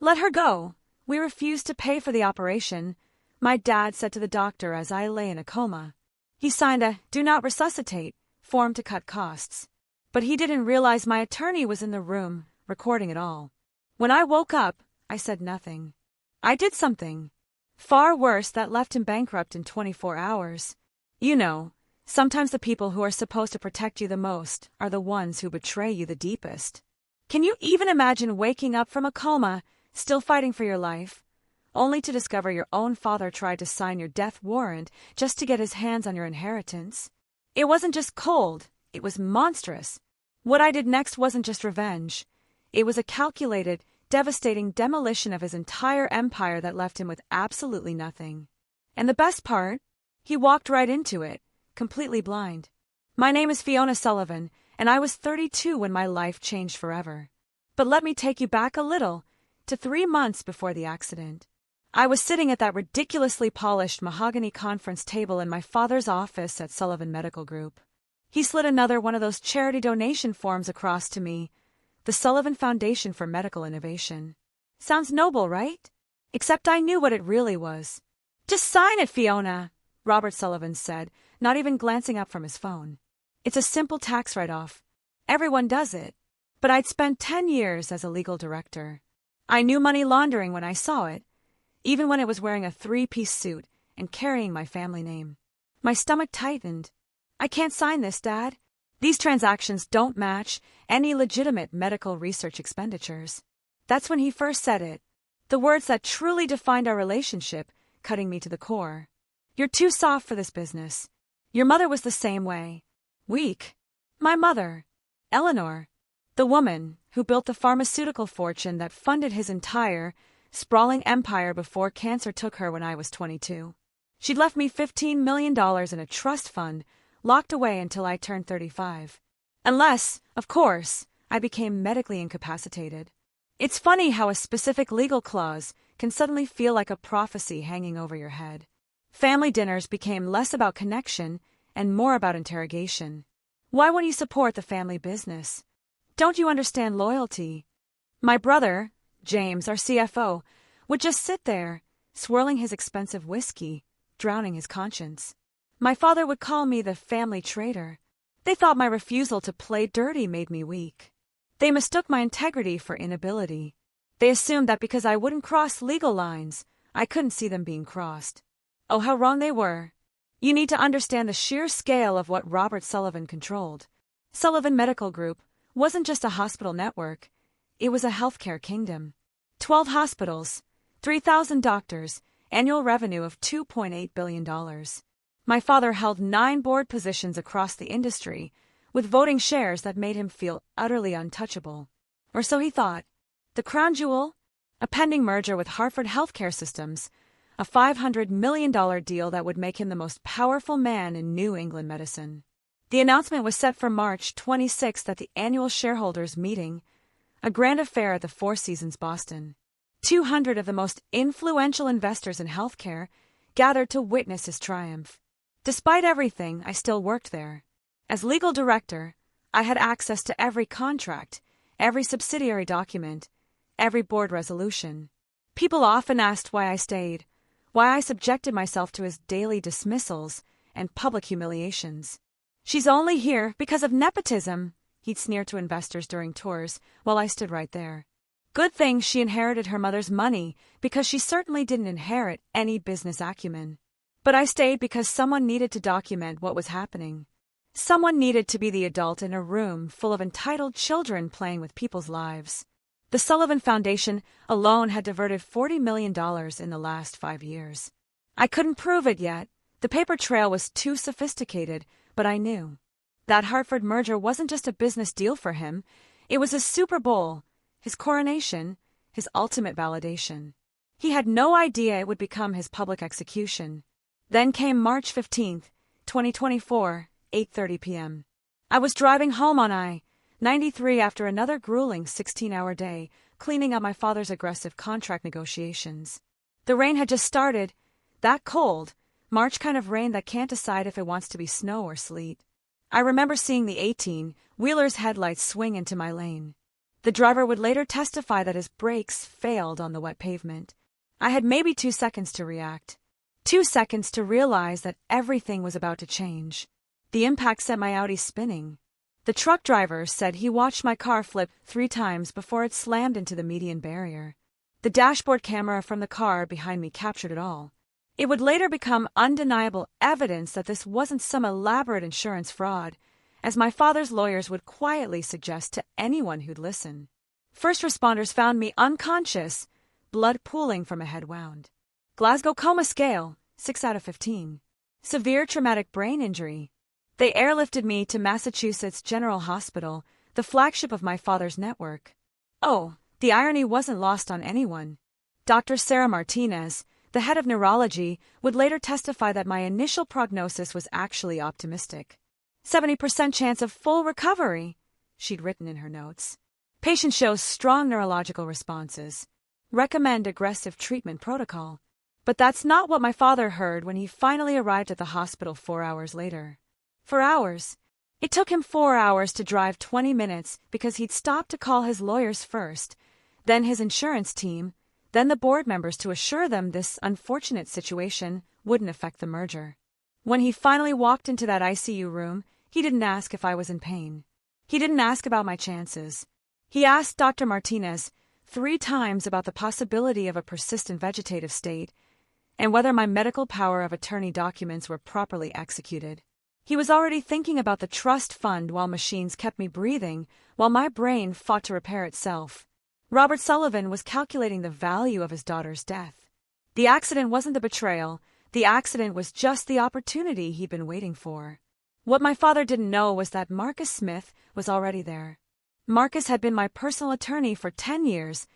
Let her go. We refuse to pay for the operation, my dad said to the doctor as I lay in a coma. He signed a "do not resuscitate" form to cut costs. But he didn't realize my attorney was in the room, recording it all. When I woke up, I said nothing. I did something far worse that left him bankrupt in 24 hours. You know, sometimes the people who are supposed to protect you the most are the ones who betray you the deepest. Can you even imagine waking up from a coma, still fighting for your life, only to discover your own father tried to sign your death warrant just to get his hands on your inheritance? It wasn't just cold, it was monstrous. What I did next wasn't just revenge. It was a calculated, devastating demolition of his entire empire that left him with absolutely nothing. And the best part? He walked right into it, completely blind. My name is Fiona Sullivan, and I was 32 when my life changed forever. But let me take you back a little, to 3 months before the accident. I was sitting at that ridiculously polished mahogany conference table in my father's office at Sullivan Medical Group. He slid another one of those charity donation forms across to me, the Sullivan Foundation for Medical Innovation. Sounds noble, right? Except I knew what it really was. Just sign it, Fiona, Robert Sullivan said, not even glancing up from his phone. It's a simple tax write-off. Everyone does it. But I'd spent 10 years as a legal director. I knew money laundering when I saw it, even when it was wearing a 3-piece suit and carrying my family name. My stomach tightened. I can't sign this, Dad. These transactions don't match any legitimate medical research expenditures. That's when he first said it, the words that truly defined our relationship, cutting me to the core. You're too soft for this business. Your mother was the same way. Weak. My mother, Eleanor, the woman who built the pharmaceutical fortune that funded his entire, sprawling empire before cancer took her when I was 22. She'd left me $15 million in a trust fund, locked away until I turned 35. Unless, of course, I became medically incapacitated. It's funny how a specific legal clause can suddenly feel like a prophecy hanging over your head. Family dinners became less about connection and more about interrogation. Why won't you support the family business? Don't you understand loyalty? My brother, James, our CFO, would just sit there, swirling his expensive whiskey, drowning his conscience. My father would call me the family traitor. They thought my refusal to play dirty made me weak. They mistook my integrity for inability. They assumed that because I wouldn't cross legal lines, I couldn't see them being crossed. Oh, how wrong they were. You need to understand the sheer scale of what Robert Sullivan controlled. Sullivan Medical Group wasn't just a hospital network. It was a healthcare kingdom. 12 hospitals, 3,000 doctors, annual revenue of $2.8 billion. My father held 9 board positions across the industry, with voting shares that made him feel utterly untouchable. Or so he thought. The crown jewel? A pending merger with Hartford Healthcare Systems, a $500 million deal that would make him the most powerful man in New England medicine. The announcement was set for March 26th at the annual shareholders' meeting, a grand affair at the Four Seasons Boston. 200 of the most influential investors in healthcare gathered to witness his triumph. Despite everything, I still worked there. As legal director, I had access to every contract, every subsidiary document, every board resolution. People often asked why I stayed, why I subjected myself to his daily dismissals and public humiliations. She's only here because of nepotism, he'd sneer to investors during tours while I stood right there. Good thing she inherited her mother's money because she certainly didn't inherit any business acumen. But I stayed because someone needed to document what was happening. Someone needed to be the adult in a room full of entitled children playing with people's lives. The Sullivan Foundation alone had diverted $40 million in the last 5 years. I couldn't prove it yet. The paper trail was too sophisticated, but I knew. That Hartford merger wasn't just a business deal for him. It was his Super Bowl, his coronation, his ultimate validation. He had no idea it would become his public execution. Then came March 15th, 2024, 8:30 p.m. I was driving home on I-93 after another grueling 16-hour day, cleaning up my father's aggressive contract negotiations. The rain had just started, that cold, March kind of rain that can't decide if it wants to be snow or sleet. I remember seeing the 18-wheeler's headlights swing into my lane. The driver would later testify that his brakes failed on the wet pavement. I had maybe 2 seconds to react. 2 seconds to realize that everything was about to change. The impact set my Audi spinning. The truck driver said he watched my car flip 3 times before it slammed into the median barrier. The dashboard camera from the car behind me captured it all. It would later become undeniable evidence that this wasn't some elaborate insurance fraud, as my father's lawyers would quietly suggest to anyone who'd listen. First responders found me unconscious, blood pooling from a head wound. Glasgow COMA scale, 6 out of 15. Severe traumatic brain injury. They airlifted me to Massachusetts General Hospital, the flagship of my father's network. Oh, the irony wasn't lost on anyone. Dr. Sarah Martinez, the head of neurology, would later testify that my initial prognosis was actually optimistic. 70% chance of full recovery, she'd written in her notes. Patient shows strong neurological responses. Recommend aggressive treatment protocol. But that's not what my father heard when he finally arrived at the hospital 4 hours later. 4 hours. It took him 4 hours to drive 20 minutes because he'd stopped to call his lawyers first, then his insurance team, then the board members to assure them this unfortunate situation wouldn't affect the merger. When he finally walked into that ICU room, he didn't ask if I was in pain. He didn't ask about my chances. He asked Dr. Martinez 3 times about the possibility of a persistent vegetative state and whether my medical power of attorney documents were properly executed. He was already thinking about the trust fund while machines kept me breathing, while my brain fought to repair itself. Robert Sullivan was calculating the value of his daughter's death. The accident wasn't the betrayal. The accident was just the opportunity he'd been waiting for. What my father didn't know was that Marcus Smith was already there. Marcus had been my personal attorney for 10 years,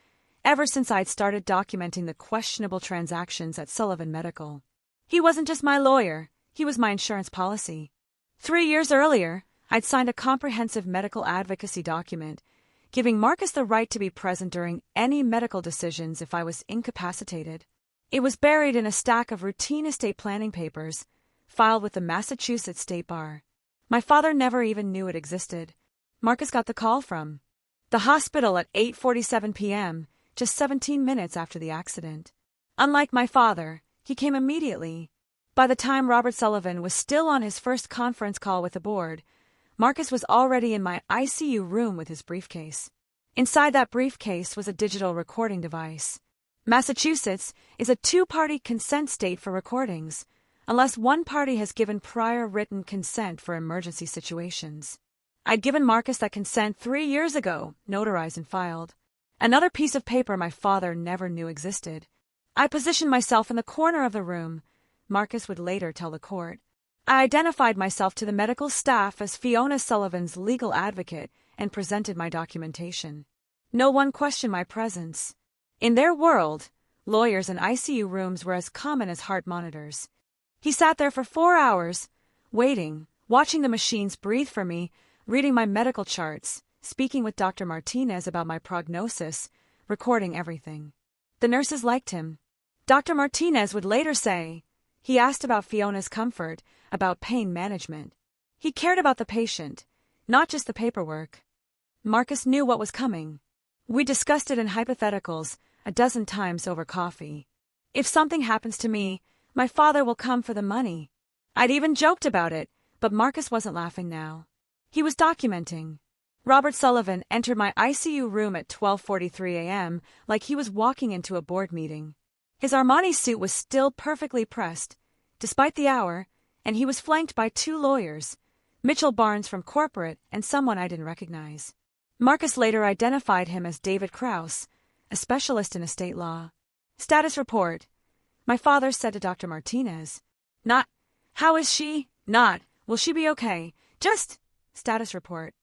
ever since I'd started documenting the questionable transactions at Sullivan Medical. He wasn't just my lawyer, he was my insurance policy. 3 years earlier, I'd signed a comprehensive medical advocacy document, giving Marcus the right to be present during any medical decisions if I was incapacitated. It was buried in a stack of routine estate planning papers, filed with the Massachusetts State Bar. My father never even knew it existed. Marcus got the call from the hospital at 8:47 p.m., just 17 minutes after the accident. Unlike my father, he came immediately. By the time Robert Sullivan was still on his first conference call with the board, Marcus was already in my ICU room with his briefcase. Inside that briefcase was a digital recording device. Massachusetts is a 2-party consent state for recordings, unless one party has given prior written consent for emergency situations. I'd given Marcus that consent 3 years ago, notarized and filed. Another piece of paper my father never knew existed. I positioned myself in the corner of the room, Marcus would later tell the court. I identified myself to the medical staff as Fiona Sullivan's legal advocate and presented my documentation. No one questioned my presence. In their world, lawyers in ICU rooms were as common as heart monitors. He sat there for 4 hours, waiting, watching the machines breathe for me, reading my medical charts, speaking with Dr. Martinez about my prognosis, recording everything. The nurses liked him. Dr. Martinez would later say, he asked about Fiona's comfort, about pain management. He cared about the patient, not just the paperwork. Marcus knew what was coming. We discussed it in hypotheticals 12 times over coffee. If something happens to me, my father will come for the money. I'd even joked about it, but Marcus wasn't laughing now. He was documenting. Robert Sullivan entered my ICU room at 12:43 a.m. like he was walking into a board meeting. His Armani suit was still perfectly pressed, despite the hour, and he was flanked by 2 lawyers, Mitchell Barnes from corporate and someone I didn't recognize. Marcus later identified him as David Krause, a specialist in estate law. Status report. My father said to Dr. Martinez, not, how is she? Not, will she be okay? Just, status report.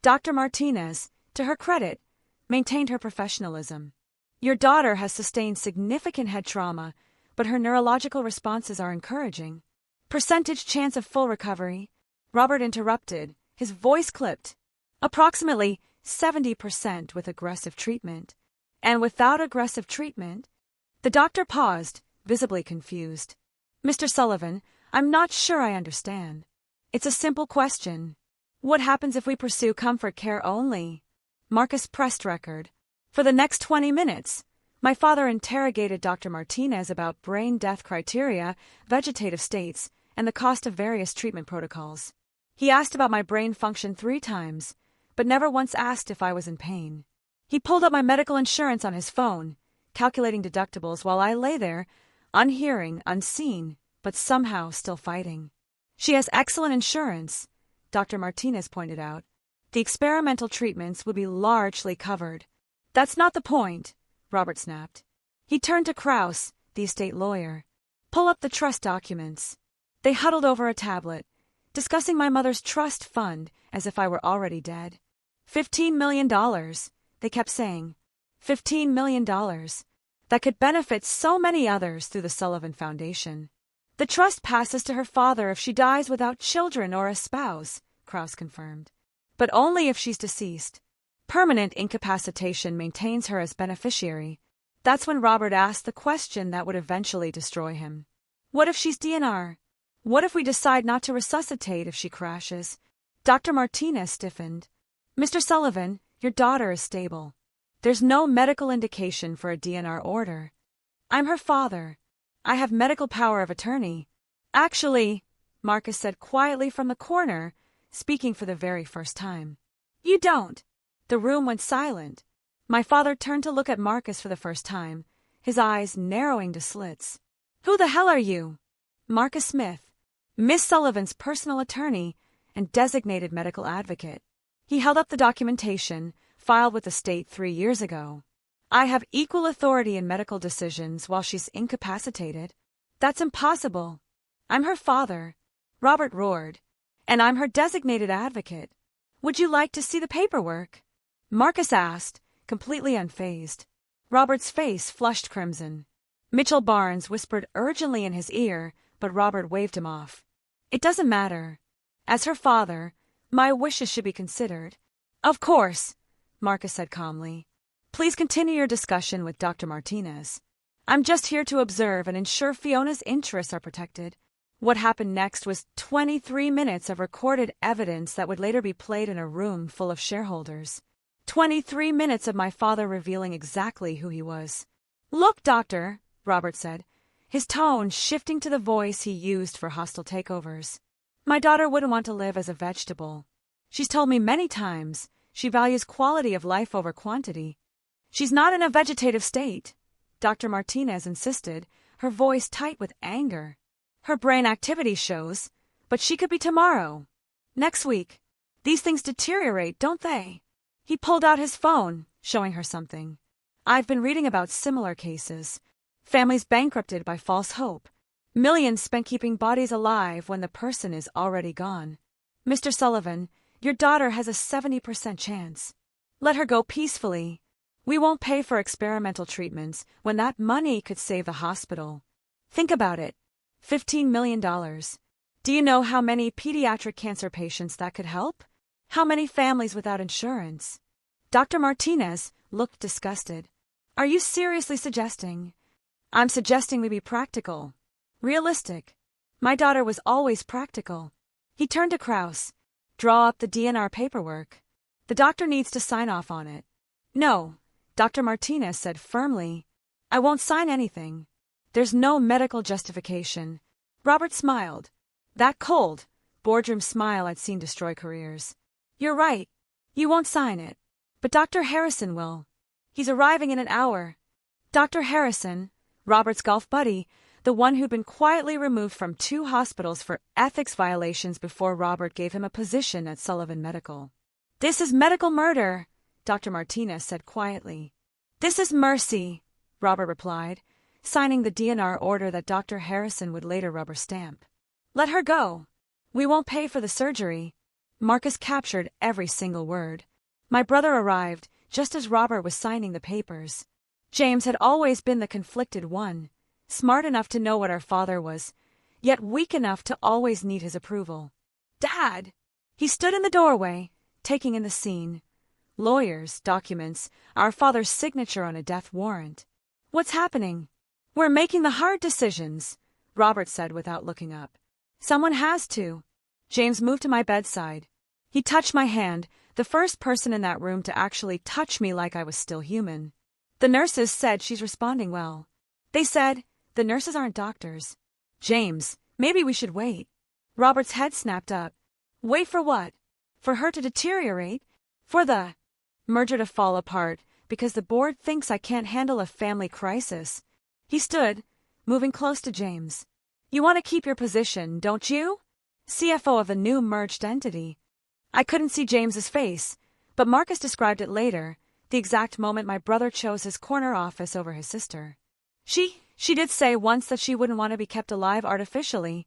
Dr. Martinez, to her credit, maintained her professionalism. Your daughter has sustained significant head trauma, but her neurological responses are encouraging. Percentage chance of full recovery. Robert interrupted, his voice clipped. Approximately 70% with aggressive treatment. And without aggressive treatment? The doctor paused, visibly confused. Mr. Sullivan, I'm not sure I understand. It's a simple question. What happens if we pursue comfort care only? Marcus pressed record. For the next 20 minutes, my father interrogated Dr. Martinez about brain death criteria, vegetative states, and the cost of various treatment protocols. He asked about my brain function 3 times, but never once asked if I was in pain. He pulled up my medical insurance on his phone, calculating deductibles while I lay there, unhearing, unseen, but somehow still fighting. She has excellent insurance, Dr. Martinez pointed out. The experimental treatments would be largely covered. That's not the point, Robert snapped. He turned to Krause, the estate lawyer. Pull up the trust documents. They huddled over a tablet, discussing my mother's trust fund as if I were already dead. $15 million, they kept saying. $15 million. That could benefit so many others through the Sullivan Foundation. The trust passes to her father if she dies without children or a spouse, Krause confirmed. But only if she's deceased. Permanent incapacitation maintains her as beneficiary. That's when Robert asked the question that would eventually destroy him. What if she's DNR? What if we decide not to resuscitate if she crashes? Dr. Martinez stiffened. Mr. Sullivan, your daughter is stable. There's no medical indication for a DNR order. I'm her father. I have medical power of attorney. Actually, Marcus said quietly from the corner, speaking for the very first time. You don't. The room went silent. My father turned to look at Marcus for the first time, his eyes narrowing to slits. Who the hell are you? Marcus Smith, Miss Sullivan's personal attorney and designated medical advocate. He held up the documentation, filed with the state 3 years ago. I have equal authority in medical decisions while she's incapacitated. That's impossible. I'm her father, Robert roared, and I'm her designated advocate. Would you like to see the paperwork? Marcus asked, completely unfazed. Robert's face flushed crimson. Mitchell Barnes whispered urgently in his ear, but Robert waved him off. It doesn't matter. As her father, my wishes should be considered. Of course, Marcus said calmly. Please continue your discussion with Dr. Martinez. I'm just here to observe and ensure Fiona's interests are protected. What happened next was 23 minutes of recorded evidence that would later be played in a room full of shareholders. 23 minutes of my father revealing exactly who he was. Look, doctor, Robert said, his tone shifting to the voice he used for hostile takeovers. My daughter wouldn't want to live as a vegetable. She's told me many times she values quality of life over quantity. She's not in a vegetative state, Dr. Martinez insisted, her voice tight with anger. Her brain activity shows, but she could be tomorrow. Next week. These things deteriorate, don't they? He pulled out his phone, showing her something. I've been reading about similar cases. Families bankrupted by false hope. Millions spent keeping bodies alive when the person is already gone. Mr. Sullivan, your daughter has a 70% chance. Let her go peacefully. We won't pay for experimental treatments when that money could save the hospital. Think about it. $15 million. Do you know how many pediatric cancer patients that could help? How many families without insurance? Dr. Martinez looked disgusted. Are you seriously suggesting? I'm suggesting we be practical. Realistic. My daughter was always practical. He turned to Krause. Draw up the DNR paperwork. The doctor needs to sign off on it. No, Dr. Martinez said firmly. I won't sign anything. There's no medical justification. Robert smiled. That cold, boardroom smile I'd seen destroy careers. You're right. You won't sign it. But Dr. Harrison will. He's arriving in an hour. Dr. Harrison, Robert's golf buddy, the one who'd been quietly removed from 2 hospitals for ethics violations before Robert gave him a position at Sullivan Medical. This is medical murder, Dr. Martinez said quietly. This is mercy, Robert replied, signing the DNR order that Dr. Harrison would later rubber stamp. Let her go. We won't pay for the surgery. Marcus captured every single word. My brother arrived just as Robert was signing the papers. James had always been the conflicted one, smart enough to know what our father was, yet weak enough to always need his approval. Dad! He stood in the doorway, taking in the scene. Lawyers, documents, our father's signature on a death warrant. What's happening? We're making the hard decisions, Robert said without looking up. Someone has to. James moved to my bedside. He touched my hand, the first person in that room to actually touch me like I was still human. The nurses said she's responding well. They said, the nurses aren't doctors. James, maybe we should wait. Robert's head snapped up. Wait for what? For her to deteriorate? For the merger to fall apart, because the board thinks I can't handle a family crisis. He stood, moving close to James. You want to keep your position, don't you? CFO of the new merged entity. I couldn't see James's face, but Marcus described it later, the exact moment my brother chose his corner office over his sister. She did say once that she wouldn't want to be kept alive artificially.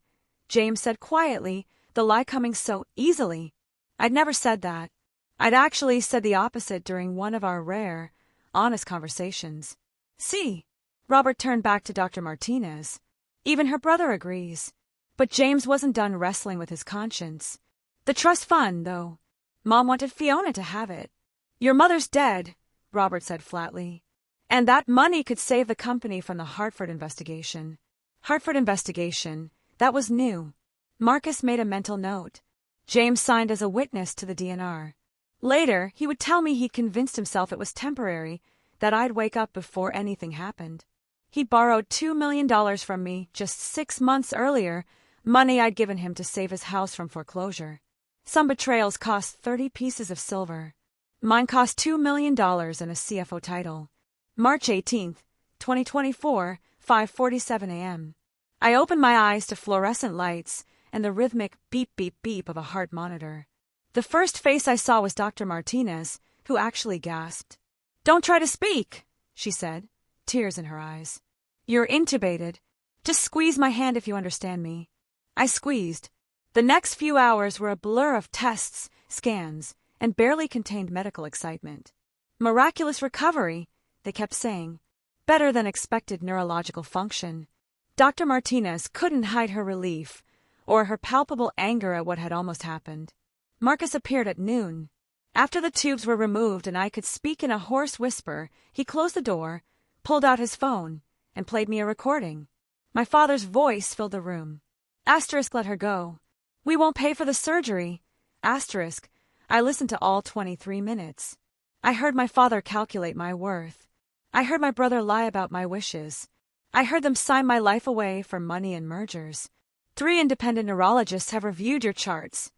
James said quietly, the lie coming so easily. I'd never said that. I'd actually said the opposite during one of our rare, honest conversations. See? Robert turned back to Dr. Martinez. Even her brother agrees. But James wasn't done wrestling with his conscience. The trust fund, though. Mom wanted Fiona to have it. Your mother's dead, Robert said flatly. And that money could save the company from the Hartford investigation. Hartford investigation, that was new. Marcus made a mental note. James signed as a witness to the DNR. Later, he would tell me he'd convinced himself it was temporary, that I'd wake up before anything happened. He'd borrowed $2 million from me just 6 months earlier, money I'd given him to save his house from foreclosure. Some betrayals cost 30 pieces of silver. Mine cost $2 million and a CFO title. March 18, 2024, 5:47 a.m. I opened my eyes to fluorescent lights and the rhythmic beep beep beep of a heart monitor. The first face I saw was Dr. Martinez, who actually gasped. Don't try to speak, she said, tears in her eyes. You're intubated. Just squeeze my hand if you understand me. I squeezed. The next few hours were a blur of tests, scans, and barely contained medical excitement. Miraculous recovery, they kept saying. Better than expected neurological function. Dr. Martinez couldn't hide her relief or her palpable anger at what had almost happened. Marcus appeared at noon. After the tubes were removed and I could speak in a hoarse whisper, he closed the door, pulled out his phone, and played me a recording. My father's voice filled the room. Asterisk, let her go. We won't pay for the surgery. Asterisk, I listened to all 23 minutes. I heard my father calculate my worth. I heard my brother lie about my wishes. I heard them sign my life away for money and mergers. 3 independent neurologists have reviewed your charts,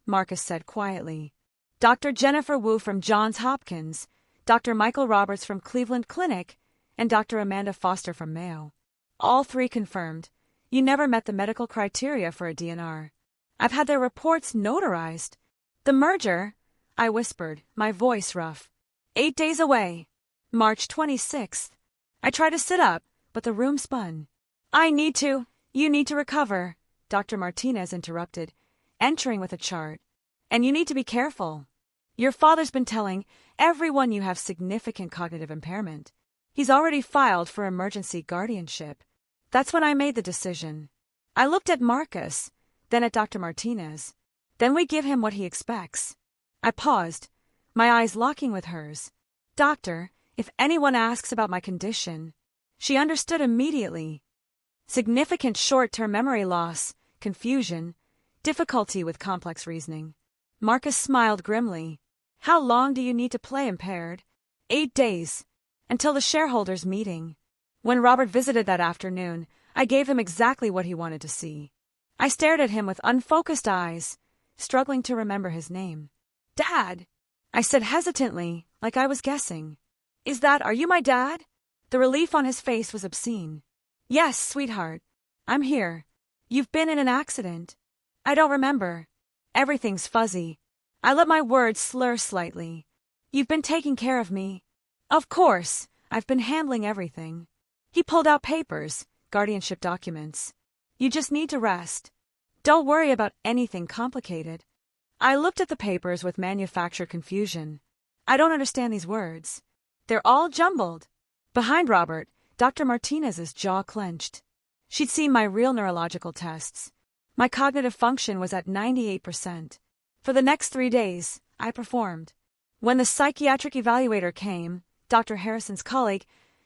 Marcus said quietly. Dr. Jennifer Wu from Johns Hopkins, Dr. Michael Roberts from Cleveland Clinic, and Dr. Amanda Foster from Mayo. All 3 confirmed. You never met the medical criteria for a DNR. I've had their reports notarized. The merger, I whispered, my voice rough. 8 days away. March 26th. I tried to sit up, but the room spun. You need to recover, Dr. Martinez interrupted, entering with a chart. And you need to be careful. Your father's been telling everyone you have significant cognitive impairment. He's already filed for emergency guardianship. That's when I made the decision. I looked at Marcus, then at Dr. Martinez. Then we give him what he expects. I paused, my eyes locking with hers. Doctor, if anyone asks about my condition. She understood immediately. Significant short-term memory loss, confusion, difficulty with complex reasoning. Marcus smiled grimly. How long do you need to play impaired? 8 days. Until the shareholders' meeting. When Robert visited that afternoon, I gave him exactly what he wanted to see. I stared at him with unfocused eyes, struggling to remember his name. Dad, I said hesitantly, like I was guessing. Are you my dad? The relief on his face was obscene. Yes, sweetheart. I'm here. You've been in an accident. I don't remember. Everything's fuzzy. I let my words slur slightly. You've been taking care of me. Of course, I've been handling everything. He pulled out papers, guardianship documents. You just need to rest. Don't worry about anything complicated. I looked at the papers with manufactured confusion. I don't understand these words. They're all jumbled. Behind Robert, Dr. Martinez's jaw clenched. She'd seen my real neurological tests. My cognitive function was at 98%. For the next 3 days, I performed. When the psychiatric evaluator came, Dr. Harrison's colleague,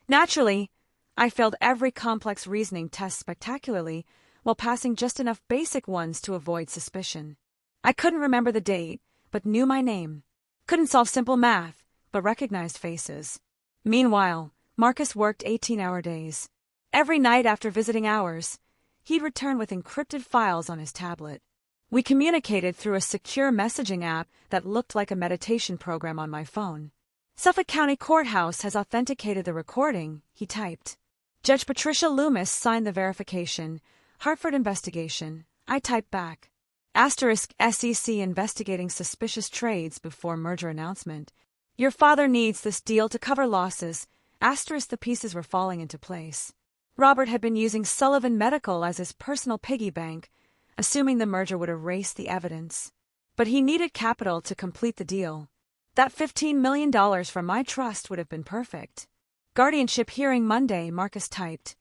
naturally, I failed every complex reasoning test spectacularly while passing just enough basic ones to avoid suspicion. I couldn't remember the date, but knew my name. Couldn't solve simple math, but recognized faces. Meanwhile, Marcus worked 18-hour days. Every night after visiting hours, he'd return with encrypted files on his tablet. We communicated through a secure messaging app that looked like a meditation program on my phone. Suffolk County Courthouse has authenticated the recording, he typed. Judge Patricia Loomis signed the verification. Hartford investigation. I typed back. *SEC investigating suspicious trades before merger announcement. Your father needs this deal to cover losses. The pieces were falling into place. Robert had been using Sullivan Medical as his personal piggy bank, assuming the merger would erase the evidence. But he needed capital to complete the deal. That $15 million from my trust would have been perfect. Guardianship hearing Monday, Marcus typed.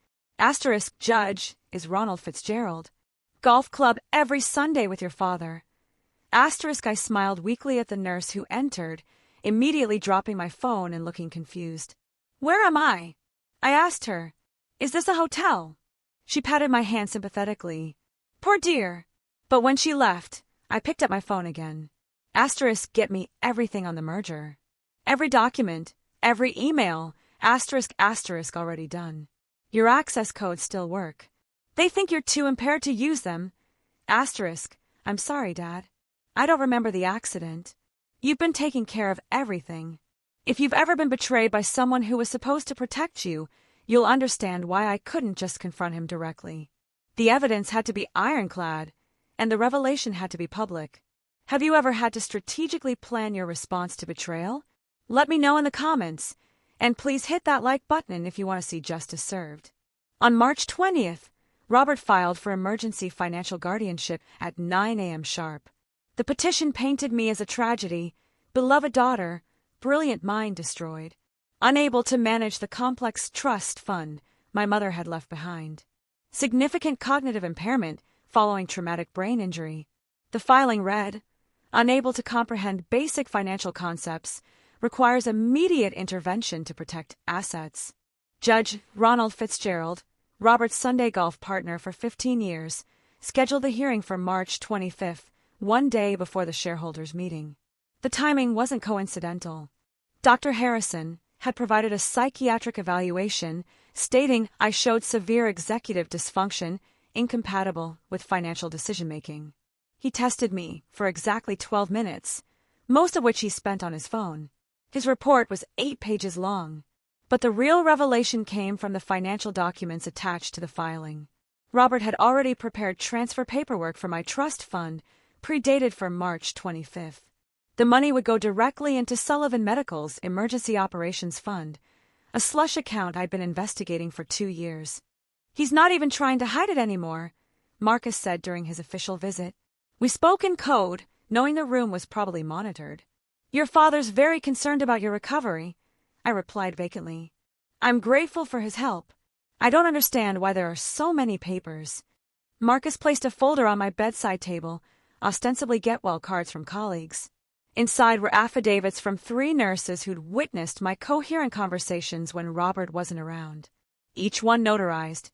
Judge is Ronald Fitzgerald. Golf club every Sunday with your father. I smiled weakly at the nurse who entered, immediately dropping my phone and looking confused. Where am I? I asked her. Is this a hotel? She patted my hand sympathetically. Poor dear. But when she left, I picked up my phone again. Get me everything on the merger. Every document, every email, already done. Your access codes still work. They think you're too impaired to use them. I'm sorry, Dad. I don't remember the accident. You've been taking care of everything. If you've ever been betrayed by someone who was supposed to protect you, you'll understand why I couldn't just confront him directly. The evidence had to be ironclad, and the revelation had to be public. Have you ever had to strategically plan your response to betrayal? Let me know in the comments, and please hit that like button if you want to see justice served. On March 20th, Robert filed for emergency financial guardianship at 9 a.m. sharp. The petition painted me as a tragedy, beloved daughter, brilliant mind destroyed, unable to manage the complex trust fund my mother had left behind. Significant cognitive impairment following traumatic brain injury. The filing read, unable to comprehend basic financial concepts, requires immediate intervention to protect assets. Judge Ronald Fitzgerald, Robert's Sunday golf partner for 15 years, scheduled the hearing for March 25th, one day before the shareholders' meeting. The timing wasn't coincidental. Dr. Harrison had provided a psychiatric evaluation stating I showed severe executive dysfunction incompatible with financial decision-making. He tested me for exactly 12 minutes, most of which he spent on his phone. His report was 8 pages long. But the real revelation came from the financial documents attached to the filing. Robert had already prepared transfer paperwork for my trust fund, predated for March 25th. The money would go directly into Sullivan Medical's Emergency Operations Fund, a slush account I'd been investigating for 2 years. He's not even trying to hide it anymore, Marcus said during his official visit. We spoke in code, knowing the room was probably monitored. Your father's very concerned about your recovery, I replied vacantly. I'm grateful for his help. I don't understand why there are so many papers. Marcus placed a folder on my bedside table, ostensibly get-well cards from colleagues. Inside were affidavits from 3 nurses who'd witnessed my coherent conversations when Robert wasn't around. Each one notarized.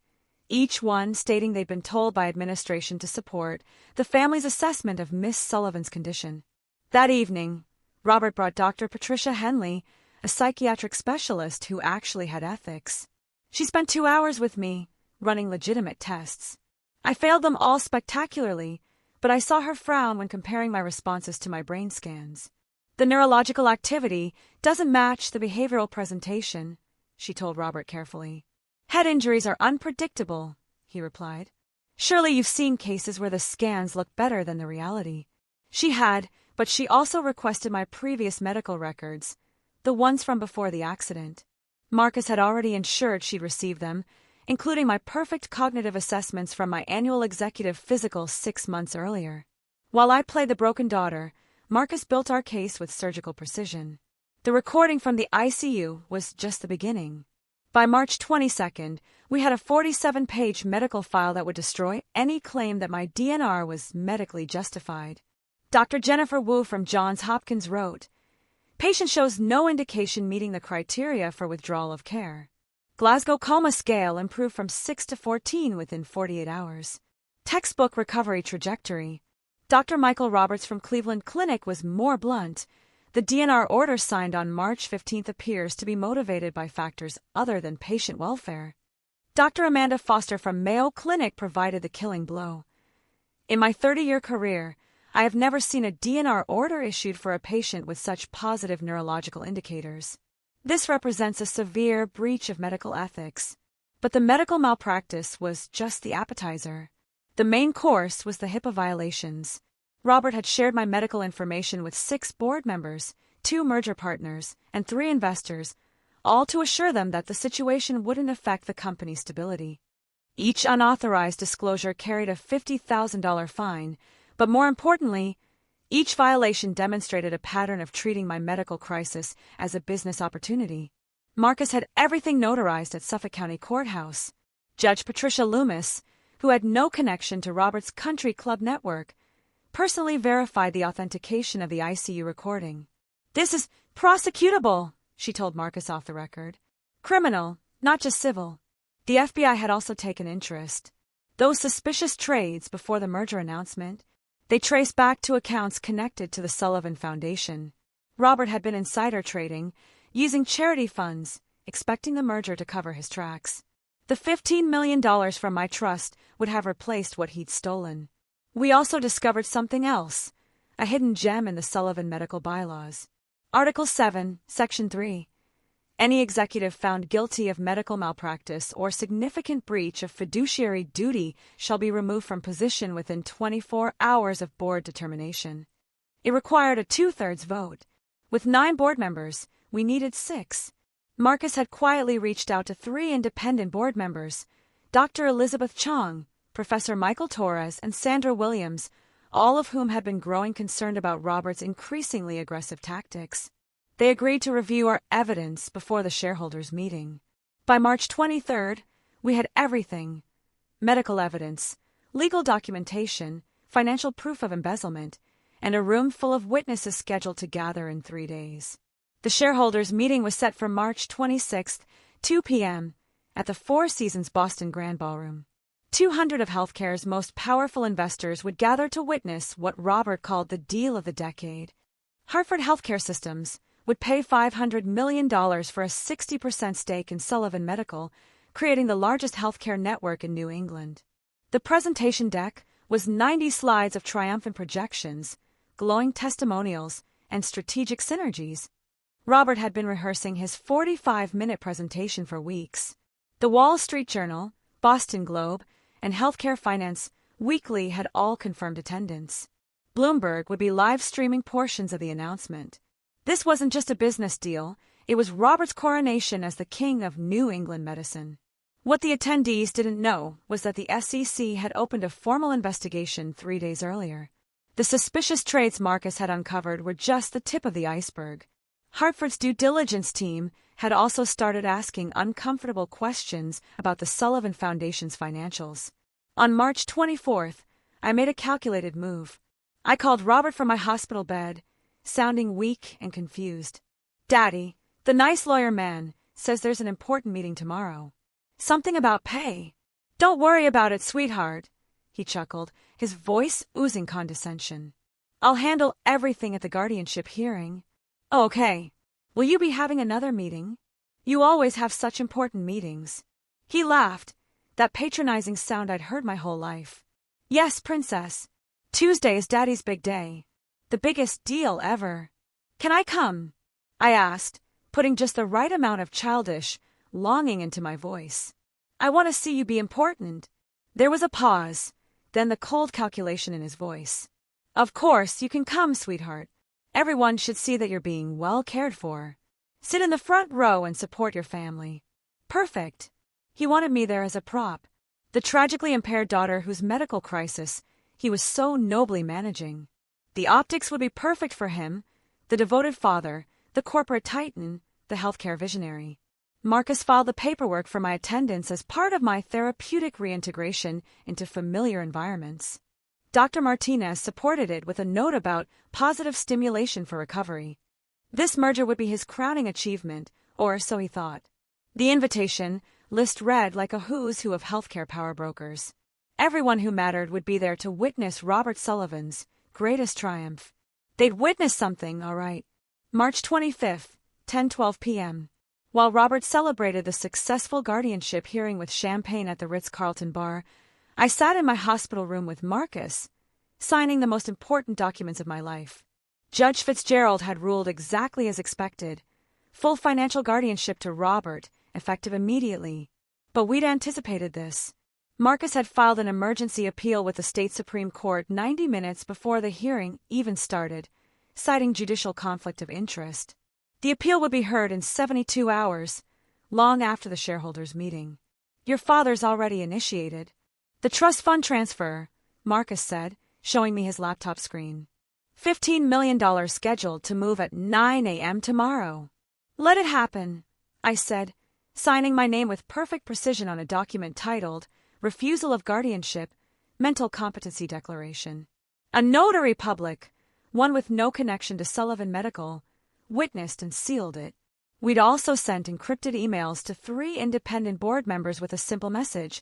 Each one stating they'd been told by administration to support the family's assessment of Miss Sullivan's condition. That evening, Robert brought Dr. Patricia Henley, a psychiatric specialist who actually had ethics. She spent 2 hours with me, running legitimate tests. I failed them all spectacularly, but I saw her frown when comparing my responses to my brain scans. The neurological activity doesn't match the behavioral presentation, she told Robert carefully. Head injuries are unpredictable, he replied. Surely you've seen cases where the scans look better than the reality. She had, but she also requested my previous medical records, the ones from before the accident. Marcus had already ensured she'd receive them, including my perfect cognitive assessments from my annual executive physical 6 months earlier. While I played the broken daughter, Marcus built our case with surgical precision. The recording from the ICU was just the beginning. By March 22nd, we had a 47-page medical file that would destroy any claim that my DNR was medically justified. Dr. Jennifer Wu from Johns Hopkins wrote, Patient shows no indication meeting the criteria for withdrawal of care. Glasgow COMA scale improved from 6 to 14 within 48 hours. Textbook recovery trajectory. Dr. Michael Roberts from Cleveland Clinic was more blunt. The DNR order signed on March 15 appears to be motivated by factors other than patient welfare. Dr. Amanda Foster from Mayo Clinic provided the killing blow. In my 30-year career, I have never seen a DNR order issued for a patient with such positive neurological indicators. This represents a severe breach of medical ethics. But the medical malpractice was just the appetizer. The main course was the HIPAA violations. Robert had shared my medical information with 6 board members, 2 merger partners, and 3 investors, all to assure them that the situation wouldn't affect the company's stability. Each unauthorized disclosure carried a $50,000 fine, but more importantly, each violation demonstrated a pattern of treating my medical crisis as a business opportunity. Marcus had everything notarized at Suffolk County Courthouse. Judge Patricia Loomis, who had no connection to Robert's country club network, personally verified the authentication of the ICU recording. "This is prosecutable," she told Marcus off the record. "Criminal, not just civil." The FBI had also taken interest. Those suspicious trades before the merger announcement, they traced back to accounts connected to the Sullivan Foundation. Robert had been insider trading, using charity funds, expecting the merger to cover his tracks. The $15 million from my trust would have replaced what he'd stolen. We also discovered something else, a hidden gem in the Sullivan medical bylaws. Article 7, Section 3. Any executive found guilty of medical malpractice or significant breach of fiduciary duty shall be removed from position within 24 hours of board determination. It required a 2/3 vote. With 9 board members, we needed 6. Marcus had quietly reached out to 3 independent board members, Dr. Elizabeth Chong, Professor Michael Torres, and Sandra Williams, all of whom had been growing concerned about Robert's increasingly aggressive tactics. They agreed to review our evidence before the shareholders' meeting. By March 23, we had everything: medical evidence, legal documentation, financial proof of embezzlement, and a room full of witnesses scheduled to gather in 3 days. The shareholders' meeting was set for March 26, 2 p.m., at the Four Seasons Boston Grand Ballroom. 200 of healthcare's most powerful investors would gather to witness what Robert called the deal of the decade. Hartford Healthcare Systems would pay $500 million for a 60% stake in Sullivan Medical, creating the largest healthcare network in New England. The presentation deck was 90 slides of triumphant projections, glowing testimonials, and strategic synergies. Robert had been rehearsing his 45-minute presentation for weeks. The Wall Street Journal, Boston Globe, and Healthcare Finance Weekly had all confirmed attendance. Bloomberg would be live streaming portions of the announcement. This wasn't just a business deal, it was Robert's coronation as the king of New England medicine. What the attendees didn't know was that the SEC had opened a formal investigation 3 days earlier. The suspicious trades Marcus had uncovered were just the tip of the iceberg. Hartford's due diligence team had also started asking uncomfortable questions about the Sullivan Foundation's financials. On March 24th, I made a calculated move. I called Robert from my hospital bed, sounding weak and confused. "Daddy, the nice lawyer man says there's an important meeting tomorrow. Something about pay." "Don't worry about it, sweetheart," he chuckled, his voice oozing condescension. "I'll handle everything at the guardianship hearing." "Oh, okay. Will you be having another meeting? You always have such important meetings." He laughed, that patronizing sound I'd heard my whole life. "Yes, princess. Tuesday is Daddy's big day. The biggest deal ever." "Can I come?" I asked, putting just the right amount of childish longing into my voice. "I want to see you be important." There was a pause, then the cold calculation in his voice. "Of course, you can come, sweetheart. Everyone should see that you're being well cared for. Sit in the front row and support your family." Perfect. He wanted me there as a prop, the tragically impaired daughter whose medical crisis he was so nobly managing. The optics would be perfect for him, the devoted father, the corporate titan, the healthcare visionary. Marcus filed the paperwork for my attendance as part of my therapeutic reintegration into familiar environments. Dr. Martinez supported it with a note about positive stimulation for recovery. This merger would be his crowning achievement, or so he thought. The invitation list read like a who's who of healthcare power brokers. Everyone who mattered would be there to witness Robert Sullivan's greatest triumph. They'd witness something, all right, March 25th, 10:12 p.m. While Robert celebrated the successful guardianship hearing with champagne at the Ritz-Carlton bar, I sat in my hospital room with Marcus, signing the most important documents of my life. Judge Fitzgerald had ruled exactly as expected: full financial guardianship to Robert, effective immediately. But we'd anticipated this. Marcus had filed an emergency appeal with the state Supreme Court 90 minutes before the hearing even started, citing judicial conflict of interest. The appeal would be heard in 72 hours, long after the shareholders' meeting. Your father's already initiated the trust fund transfer, Marcus said, showing me his laptop screen. $15 million scheduled to move at 9 a.m. tomorrow. Let it happen, I said, signing my name with perfect precision on a document titled Refusal of Guardianship, Mental Competency Declaration. A notary public, one with no connection to Sullivan Medical, witnessed and sealed it. We'd also sent encrypted emails to 3 independent board members with a simple message: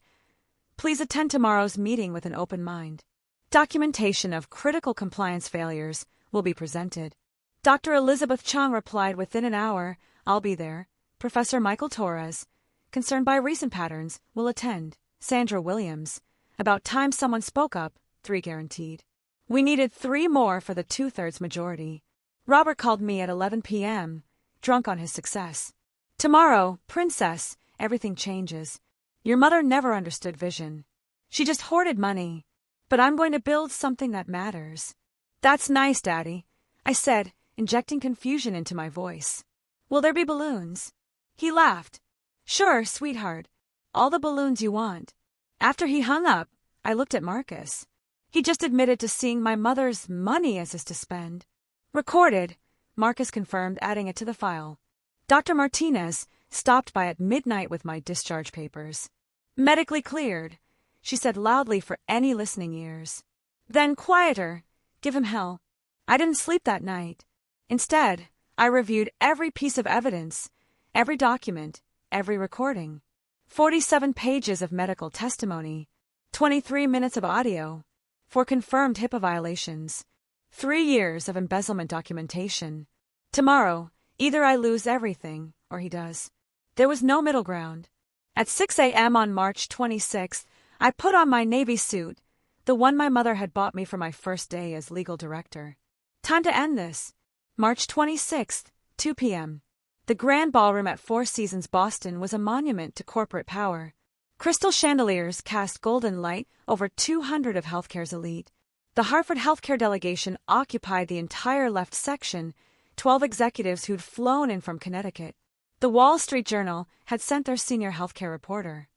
please attend tomorrow's meeting with an open mind. Documentation of critical compliance failures will be presented. Dr. Elizabeth Chung replied within an hour, I'll be there. Professor Michael Torres, concerned by recent patterns, will attend. Sandra Williams, about time someone spoke up, 3 guaranteed. We needed 3 more for the 2/3 majority. Robert called me at 11 p.m., drunk on his success. Tomorrow, princess, everything changes. Your mother never understood vision. She just hoarded money. But I'm going to build something that matters. That's nice, Daddy, I said, injecting confusion into my voice. Will there be balloons? He laughed. Sure, sweetheart. All the balloons you want. After he hung up, I looked at Marcus. He just admitted to seeing my mother's money as his to spend. Recorded, Marcus confirmed, adding it to the file. Dr. Martinez stopped by at midnight with my discharge papers. Medically cleared, she said loudly for any listening ears. Then quieter, give him hell. I didn't sleep that night. Instead, I reviewed every piece of evidence, every document, every recording. 47 pages of medical testimony, 23 minutes of audio, 4 confirmed HIPAA violations, 3 years of embezzlement documentation. Tomorrow, either I lose everything, or he does. There was no middle ground. At 6 a.m. on March 26th, I put on my Navy suit, the one my mother had bought me for my first day as legal director. Time to end this. March 26th, 2 p.m. The Grand Ballroom at Four Seasons Boston was a monument to corporate power. Crystal chandeliers cast golden light over 200 of healthcare's elite. The Harvard healthcare delegation occupied the entire left section, 12 executives who'd flown in from Connecticut. The Wall Street Journal had sent their senior healthcare reporter.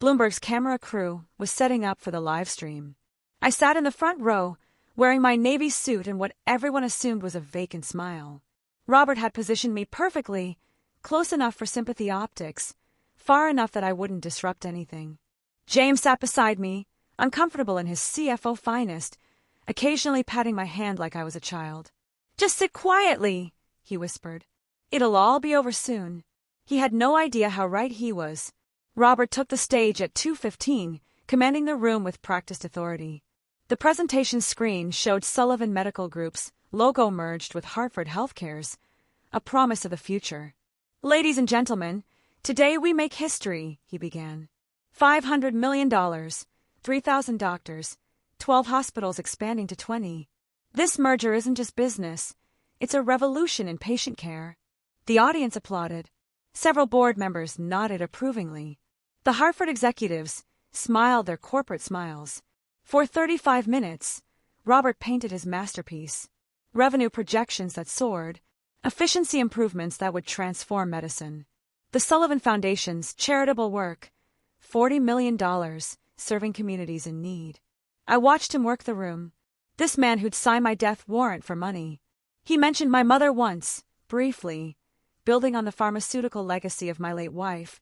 Bloomberg's camera crew was setting up for the live stream. I sat in the front row, wearing my Navy suit and what everyone assumed was a vacant smile. Robert had positioned me perfectly, close enough for sympathy optics, far enough that I wouldn't disrupt anything. James sat beside me, uncomfortable in his CFO finest, occasionally patting my hand like I was a child. Just sit quietly, he whispered. It'll all be over soon. He had no idea how right he was. Robert took the stage at 2:15, commanding the room with practiced authority. The presentation screen showed Sullivan Medical Group's logo merged with Hartford Healthcare's, a promise of the future. Ladies and gentlemen, today we make history, he began. $500 million, 3,000 doctors, 12 hospitals expanding to 20. This merger isn't just business, it's a revolution in patient care. The audience applauded. Several board members nodded approvingly. The Hartford executives smiled their corporate smiles. For 35 minutes, Robert painted his masterpiece. Revenue projections that soared, efficiency improvements that would transform medicine. The Sullivan Foundation's charitable work, $40 million, serving communities in need. I watched him work the room. This man who'd sign my death warrant for money. He mentioned my mother once, briefly, building on the pharmaceutical legacy of my late wife,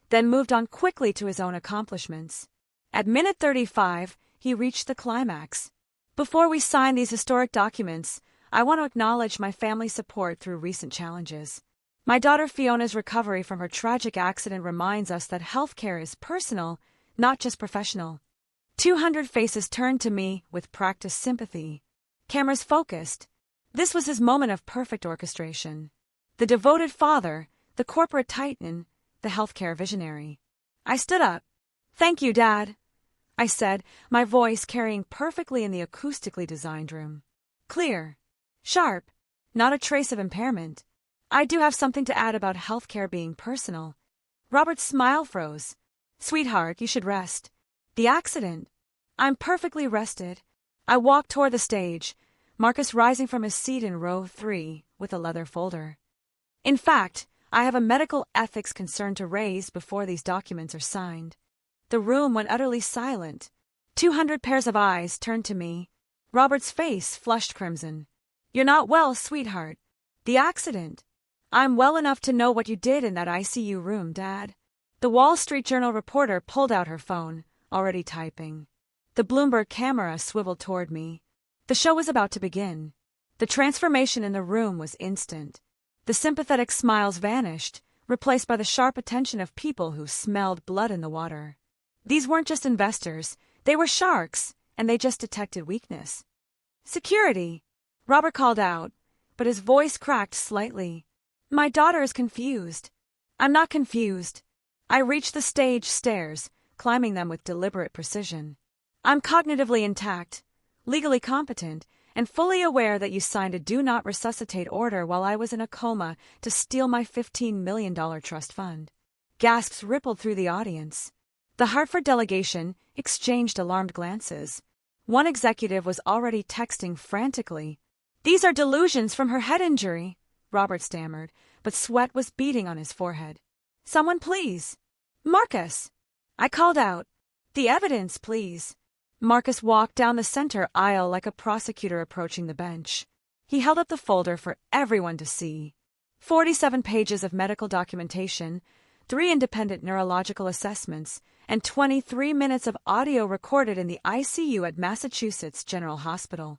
then moved on quickly to his own accomplishments. At minute 35, he reached the climax. Before we sign these historic documents, I want to acknowledge my family's support through recent challenges. My daughter Fiona's recovery from her tragic accident reminds us that healthcare is personal, not just professional. 200 faces turned to me with practiced sympathy. Cameras focused. This was his moment of perfect orchestration. The devoted father, the corporate titan, the healthcare visionary. I stood up. "Thank you, Dad," I said, my voice carrying perfectly in the acoustically designed room. Clear. Sharp. Not a trace of impairment. "I do have something to add about healthcare being personal." Robert's smile froze. "Sweetheart, you should rest." "The accident." "I'm perfectly rested." I walked toward the stage, Marcus rising from his seat in row 3 with a leather folder. "In fact, I have a medical ethics concern to raise before these documents are signed." The room went utterly silent. 200 pairs of eyes turned to me. Robert's face flushed crimson. "You're not well, sweetheart." "The accident." "I'm well enough to know what you did in that ICU room, Dad." The Wall Street Journal reporter pulled out her phone, already typing. The Bloomberg camera swiveled toward me. The show was about to begin. The transformation in the room was instant. The sympathetic smiles vanished, replaced by the sharp attention of people who smelled blood in the water. These weren't just investors, they were sharks, and they just detected weakness. "Security," Robert called out, but his voice cracked slightly. "My daughter is confused." "I'm not confused." I reached the stage stairs, climbing them with deliberate precision. "I'm cognitively intact, legally competent, and fully aware that you signed a do not resuscitate order while I was in a coma to steal my $15 million trust fund." Gasps rippled through the audience. The Hartford delegation exchanged alarmed glances. One executive was already texting frantically. "These are delusions from her head injury," Robert stammered, but sweat was beading on his forehead. "Someone please." "Marcus!" I called out. "The evidence, please." Marcus walked down the center aisle like a prosecutor approaching the bench. He held up the folder for everyone to see. 47 pages of medical documentation, 3 independent neurological assessments, and 23 minutes of audio recorded in the ICU at Massachusetts General Hospital.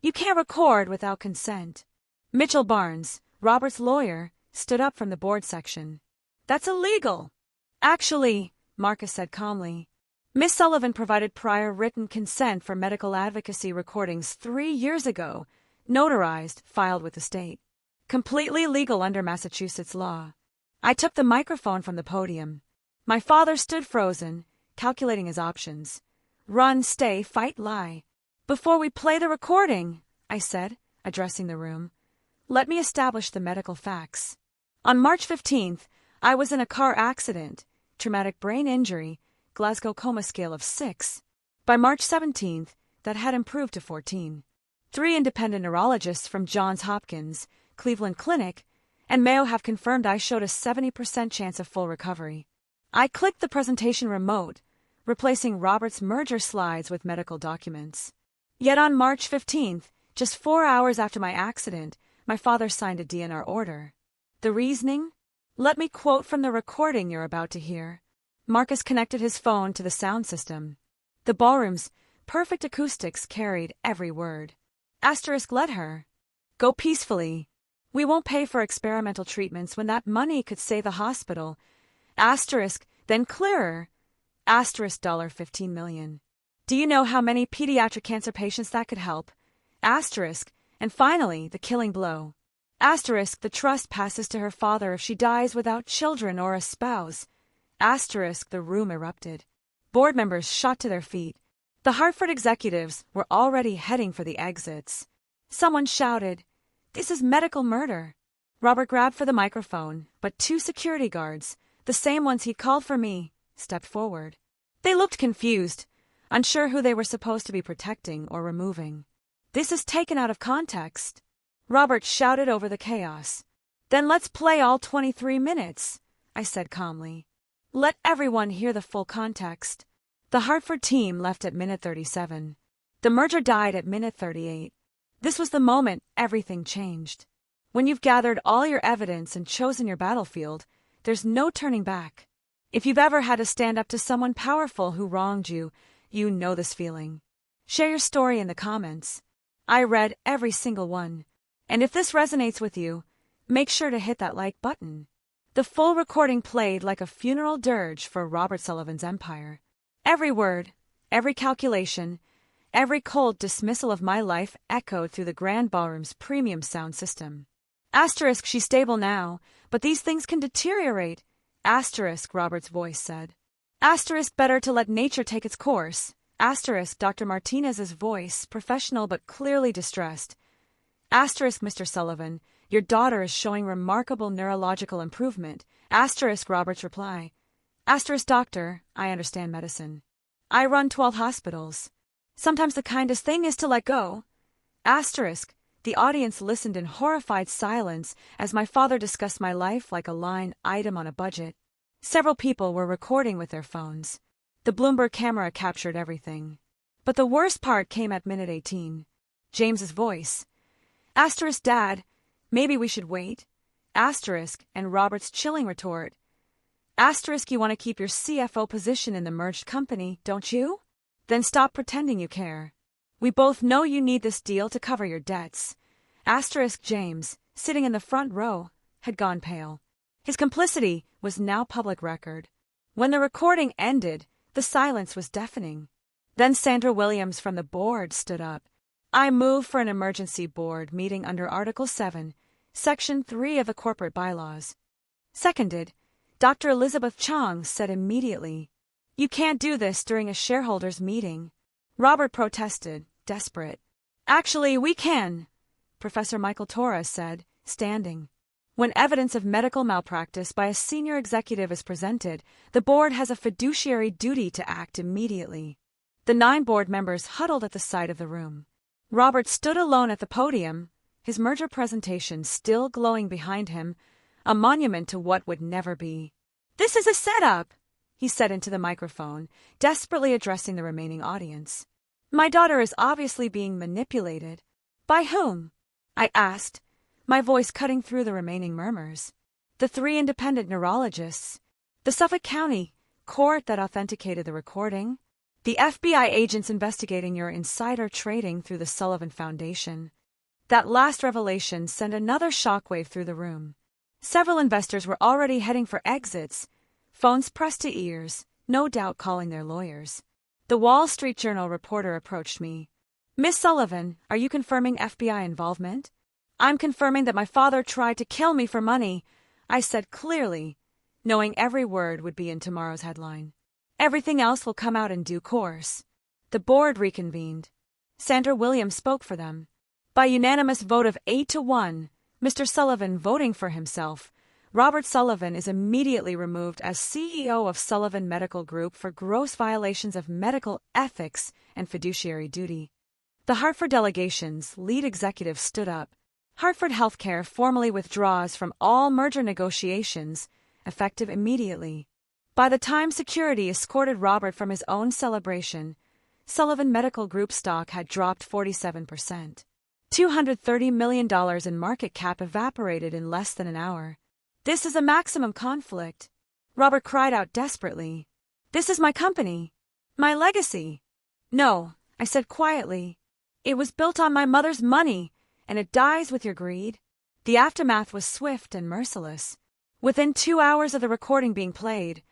"You can't record without consent." Mitchell Barnes, Robert's lawyer, stood up from the board section. "That's illegal." "Actually," Marcus said calmly, "Miss Sullivan provided prior written consent for medical advocacy recordings 3 years ago, notarized, filed with the state. Completely legal under Massachusetts law." I took the microphone from the podium. My father stood frozen, calculating his options. Run, stay, fight, lie. "Before we play the recording," I said, addressing the room, "let me establish the medical facts. On March 15th, I was in a car accident, traumatic brain injury, Glasgow coma scale of 6. By March 17th, that had improved to 14. 3 independent neurologists from Johns Hopkins, Cleveland Clinic, and Mayo have confirmed I showed a 70% chance of full recovery. I clicked the presentation remote, replacing Robert's merger slides with medical documents. Yet on March 15th, just 4 hours after my accident, my father signed a DNR order. The reasoning? Let me quote from the recording you're about to hear. Marcus connected his phone to the sound system. The ballroom's perfect acoustics carried every word. Asterisk let her go peacefully. We won't pay for experimental treatments when that money could save the hospital. Asterisk, then clearer. Asterisk $15 million. Do you know how many pediatric cancer patients that could help? Asterisk, and finally, the killing blow. Asterisk, the trust passes to her father if she dies without children or a spouse. Asterisk, the room erupted. Board members shot to their feet. The Hartford executives were already heading for the exits. Someone shouted, "This is medical murder." Robert grabbed for the microphone, but 2 security guards, the same ones he'd called for me, stepped forward. They looked confused, unsure who they were supposed to be protecting or removing. "This is taken out of context." Robert shouted over the chaos. "Then let's play all 23 minutes," I said calmly. "Let everyone hear the full context." The Hartford team left at minute 37. The merger died at minute 38. This was the moment everything changed. When you've gathered all your evidence and chosen your battlefield, there's no turning back. If you've ever had to stand up to someone powerful who wronged you, you know this feeling. Share your story in the comments. I read every single one. And if this resonates with you, make sure to hit that like button. The full recording played like a funeral dirge for Robert Sullivan's empire. Every word, every calculation, Every cold dismissal of my life echoed through the grand ballroom's premium sound system. Asterisk, she's stable now, but these things can deteriorate. Asterisk, Robert's voice said. Asterisk, better to let nature take its course. Asterisk, Dr. Martinez's voice, professional but clearly distressed. Asterisk, Mr. Sullivan, your daughter is showing remarkable neurological improvement. Asterisk, Robert's reply. Asterisk, doctor, I understand medicine. I run 12 hospitals. Sometimes the kindest thing is to let go. Asterisk, the audience listened in horrified silence as my father discussed my life like a line item on a budget. Several people were recording with their phones. The Bloomberg camera captured everything. But the worst part came at minute 18. James's voice. Asterisk, Dad, maybe we should wait. Asterisk, and Robert's chilling retort. Asterisk, you want to keep your CFO position in the merged company, don't you? Then stop pretending you care. We both know you need this deal to cover your debts. Asterisk, James, sitting in the front row, had gone pale. His complicity was now public record. When the recording ended, the silence was deafening. Then Sandra Williams from the board stood up. I move for an emergency board meeting under Article 7, Section 3 of the corporate bylaws. Seconded, Dr. Elizabeth Chong said immediately. You can't do this during a shareholders' meeting. Robert protested, desperate. Actually, we can, Professor Michael Torres said, standing. When evidence of medical malpractice by a senior executive is presented, the board has a fiduciary duty to act immediately. The 9 board members huddled at the side of the room. Robert stood alone at the podium, his merger presentation still glowing behind him, a monument to what would never be. This is a setup, he said into the microphone, desperately addressing the remaining audience. My daughter is obviously being manipulated. By whom? I asked, my voice cutting through the remaining murmurs. The 3 independent neurologists, the Suffolk County court that authenticated the recording, the FBI agents investigating your insider trading through the Sullivan Foundation. That last revelation sent another shockwave through the room. Several investors were already heading for exits, phones pressed to ears, no doubt calling their lawyers. The Wall Street Journal reporter approached me. Miss Sullivan, are you confirming FBI involvement? I'm confirming that my father tried to kill me for money, I said clearly, knowing every word would be in tomorrow's headline. Everything else will come out in due course. The board reconvened. Sandra Williams spoke for them. By unanimous vote of 8-1, Mr. Sullivan voting for himself, Robert Sullivan is immediately removed as CEO of Sullivan Medical Group for gross violations of medical ethics and fiduciary duty. The Hartford delegation's lead executive stood up. Hartford Healthcare formally withdraws from all merger negotiations, effective immediately. By the time security escorted Robert from his own celebration, Sullivan Medical Group stock had dropped 47%. $230 million in market cap evaporated in less than an hour. This is a maximum conflict. Robert cried out desperately. This is my company. My legacy. No, I said quietly. It was built on my mother's money, and it dies with your greed. The aftermath was swift and merciless. Within 2 hours of the recording being played,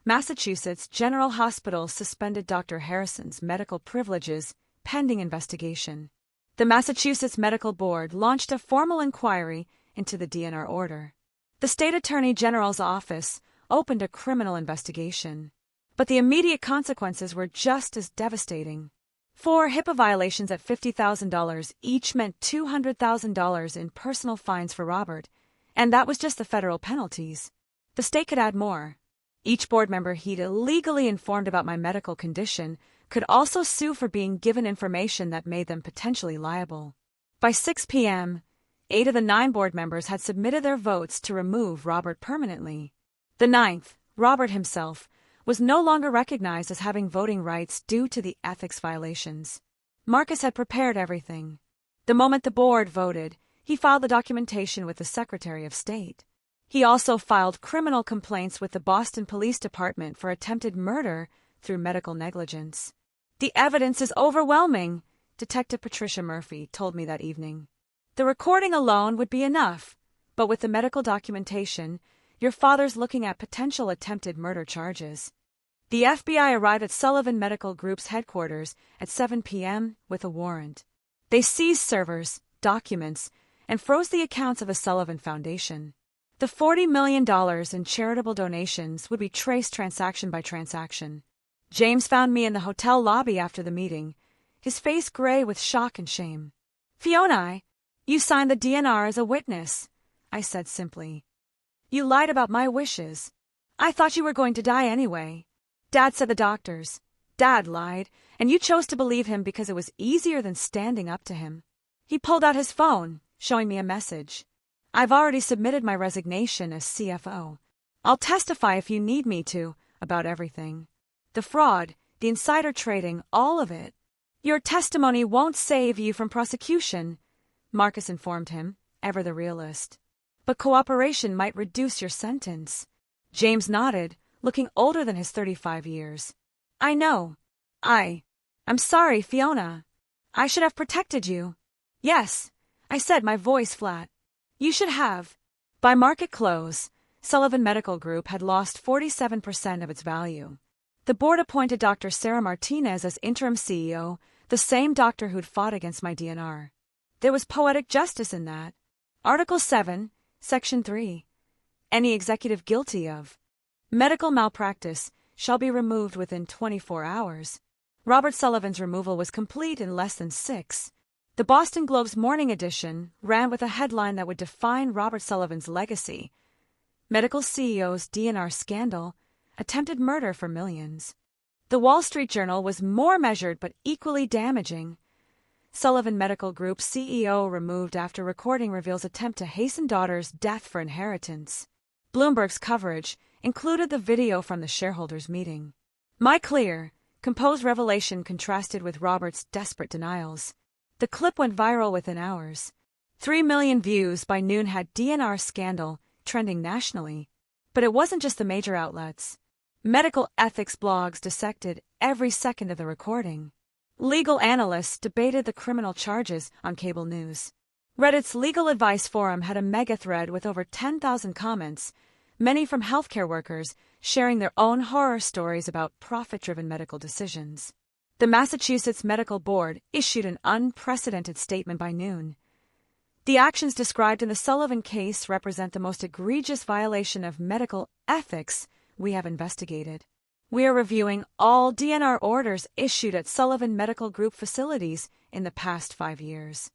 Massachusetts General Hospital suspended Dr. Harrison's medical privileges pending investigation. The Massachusetts Medical Board launched a formal inquiry into the DNR order. The state attorney general's office opened a criminal investigation. But the immediate consequences were just as devastating. 4 HIPAA violations at $50,000 each meant $200,000 in personal fines for Robert, and that was just the federal penalties. The state could add more. Each board member he'd illegally informed about my medical condition could also sue for being given information that made them potentially liable. By 6 p.m., 8 of the 9 board members had submitted their votes to remove Robert permanently. The 9th, Robert himself, was no longer recognized as having voting rights due to the ethics violations. Marcus had prepared everything. The moment the board voted, he filed the documentation with the Secretary of State. He also filed criminal complaints with the Boston Police Department for attempted murder through medical negligence. The evidence is overwhelming, Detective Patricia Murphy told me that evening. The recording alone would be enough, but with the medical documentation, your father's looking at potential attempted murder charges. The FBI arrived at Sullivan Medical Group's headquarters at 7 p.m. with a warrant. They seized servers, documents, and froze the accounts of the Sullivan Foundation. The $40 million in charitable donations would be traced transaction by transaction. James found me in the hotel lobby after the meeting, his face gray with shock and shame. "Fiona, you signed the DNR as a witness," I said simply. "You lied about my wishes. I thought you were going to die anyway. Dad said the doctors. Dad lied, and you chose to believe him because it was easier than standing up to him." He pulled out his phone, showing me a message. "I've already submitted my resignation as CFO. I'll testify if you need me to, about everything. The fraud, the insider trading, all of it. Your testimony won't save you from prosecution," Marcus informed him, ever the realist. "But cooperation might reduce your sentence." James nodded, looking older than his 35 years. "I know. I'm sorry, Fiona. I should have protected you." "Yes," I said, my voice flat. "You should have." By market close, Sullivan Medical Group had lost 47% of its value. The board appointed Dr. Sarah Martinez as interim CEO, the same doctor who'd fought against my DNR. There was poetic justice in that. Article 7, Section 3. Any executive guilty of medical malpractice shall be removed within 24 hours. Robert Sullivan's removal was complete in less than 6. The Boston Globe's morning edition ran with a headline that would define Robert Sullivan's legacy: "Medical CEO's DNR Scandal, Attempted Murder for Millions." The Wall Street Journal was more measured but equally damaging. Sullivan Medical Group CEO removed after recording reveals attempt to hasten daughter's death for inheritance. Bloomberg's coverage included the video from the shareholders' meeting. My clear, composed revelation contrasted with Robert's desperate denials. The clip went viral within hours. 3 million views by noon had DNR Scandal trending nationally. But it wasn't just the major outlets. Medical ethics blogs dissected every second of the recording. Legal analysts debated the criminal charges on cable news. Reddit's Legal Advice Forum had a mega thread with over 10,000 comments, many from healthcare workers sharing their own horror stories about profit-driven medical decisions. The Massachusetts Medical Board issued an unprecedented statement by noon. "The actions described in the Sullivan case represent the most egregious violation of medical ethics we have investigated. We are reviewing all DNR orders issued at Sullivan Medical Group facilities in the past 5 years."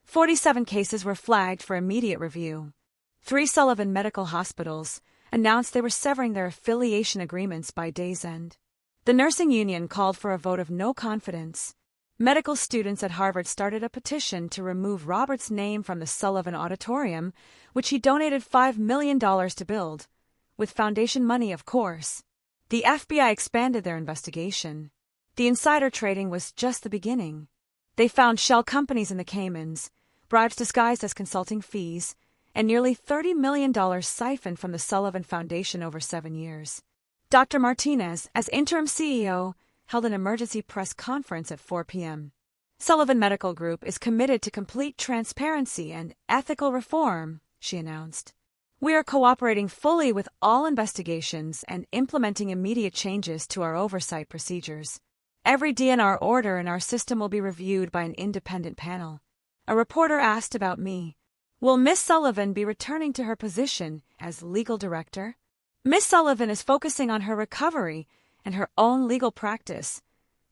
47 cases were flagged for immediate review. 3 Sullivan medical hospitals announced they were severing their affiliation agreements by day's end. The nursing union called for a vote of no confidence. Medical students at Harvard started a petition to remove Robert's name from the Sullivan Auditorium, which he donated $5 million to build, with foundation money, of course. The FBI expanded their investigation. The insider trading was just the beginning. They found shell companies in the Caymans, bribes disguised as consulting fees, and nearly $30 million siphoned from the Sullivan Foundation over 7 years. Dr. Martinez, as interim CEO, held an emergency press conference at 4 p.m. "Sullivan Medical Group is committed to complete transparency and ethical reform," she announced. "We are cooperating fully with all investigations and implementing immediate changes to our oversight procedures. Every DNR order in our system will be reviewed by an independent panel." A reporter asked about me. "Will Miss Sullivan be returning to her position as legal director?" "Miss Sullivan is focusing on her recovery and her own legal practice,"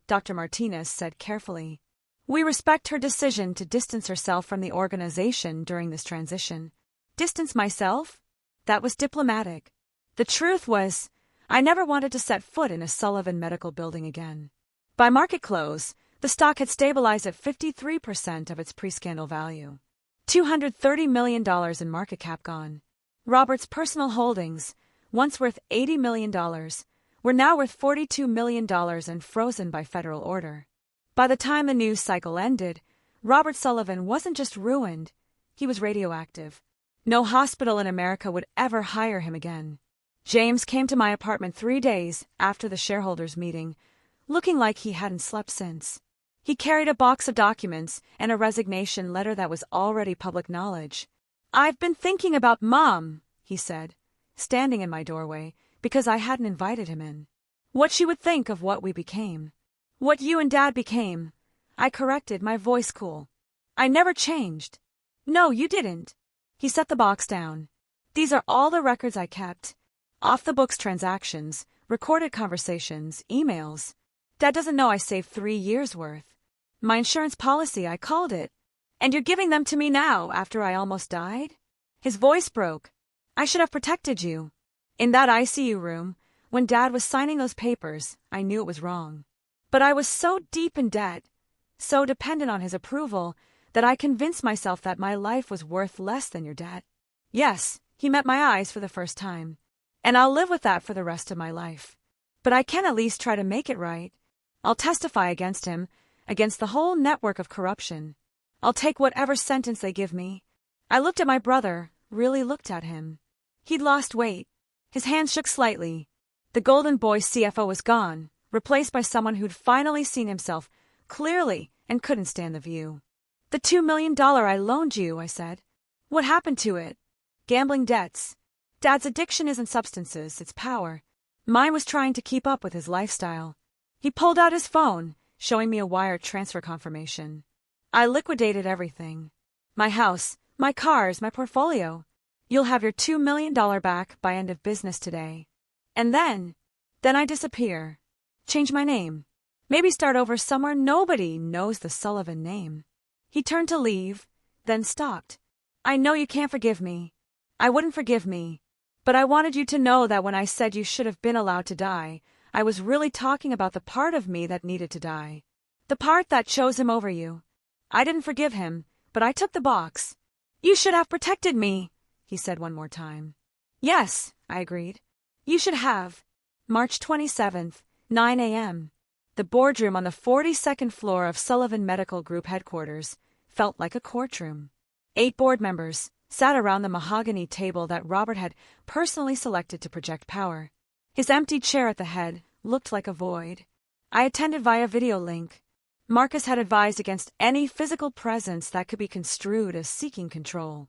Dr. Martinez said carefully. "We respect her decision to distance herself from the organization during this transition." Distance myself? That was diplomatic. The truth was, I never wanted to set foot in a Sullivan medical building again. By market close, the stock had stabilized at 53% of its pre-scandal value. $230 million in market cap gone. Robert's personal holdings, once worth $80 million, were now worth $42 million and frozen by federal order. By the time the news cycle ended, Robert Sullivan wasn't just ruined, he was radioactive. No hospital in America would ever hire him again. James came to my apartment 3 days after the shareholders' meeting, looking like he hadn't slept since. He carried a box of documents and a resignation letter that was already public knowledge. "I've been thinking about Mom," he said, standing in my doorway, because I hadn't invited him in. What she would think of what we became. What you and Dad became. I corrected, my voice cool. I never changed. No, you didn't. He set the box down. These are all the records I kept. Off-the-books transactions, recorded conversations, emails. Dad doesn't know I saved 3 years' worth. My insurance policy, I called it. And you're giving them to me now, after I almost died? His voice broke. I should have protected you. In that ICU room, when Dad was signing those papers, I knew it was wrong. But I was so deep in debt, so dependent on his approval, that I convinced myself that my life was worth less than your debt. Yes, he met my eyes for the first time. And I'll live with that for the rest of my life. But I can at least try to make it right. I'll testify against him, against the whole network of corruption. I'll take whatever sentence they give me. I looked at my brother, really looked at him. He'd lost weight. His hands shook slightly. The golden boy CFO was gone, replaced by someone who'd finally seen himself clearly and couldn't stand the view. The $2 million I loaned you, I said. What happened to it? Gambling debts. Dad's addiction isn't substances, it's power. Mine was trying to keep up with his lifestyle. He pulled out his phone, showing me a wire transfer confirmation. I liquidated everything. My house, my cars, my portfolio. You'll have your $2 million back by end of business today. And then I disappear. Change my name. Maybe start over somewhere nobody knows the Sullivan name. He turned to leave, then stopped. I know you can't forgive me. I wouldn't forgive me. But I wanted you to know that when I said you should have been allowed to die, I was really talking about the part of me that needed to die. The part that chose him over you. I didn't forgive him, but I took the box. You should have protected me, he said one more time. Yes, I agreed. You should have. March 27th, 9 a.m. The boardroom on the 42nd floor of Sullivan Medical Group headquarters felt like a courtroom. 8 board members sat around the mahogany table that Robert had personally selected to project power. His empty chair at the head looked like a void. I attended via video link. Marcus had advised against any physical presence that could be construed as seeking control.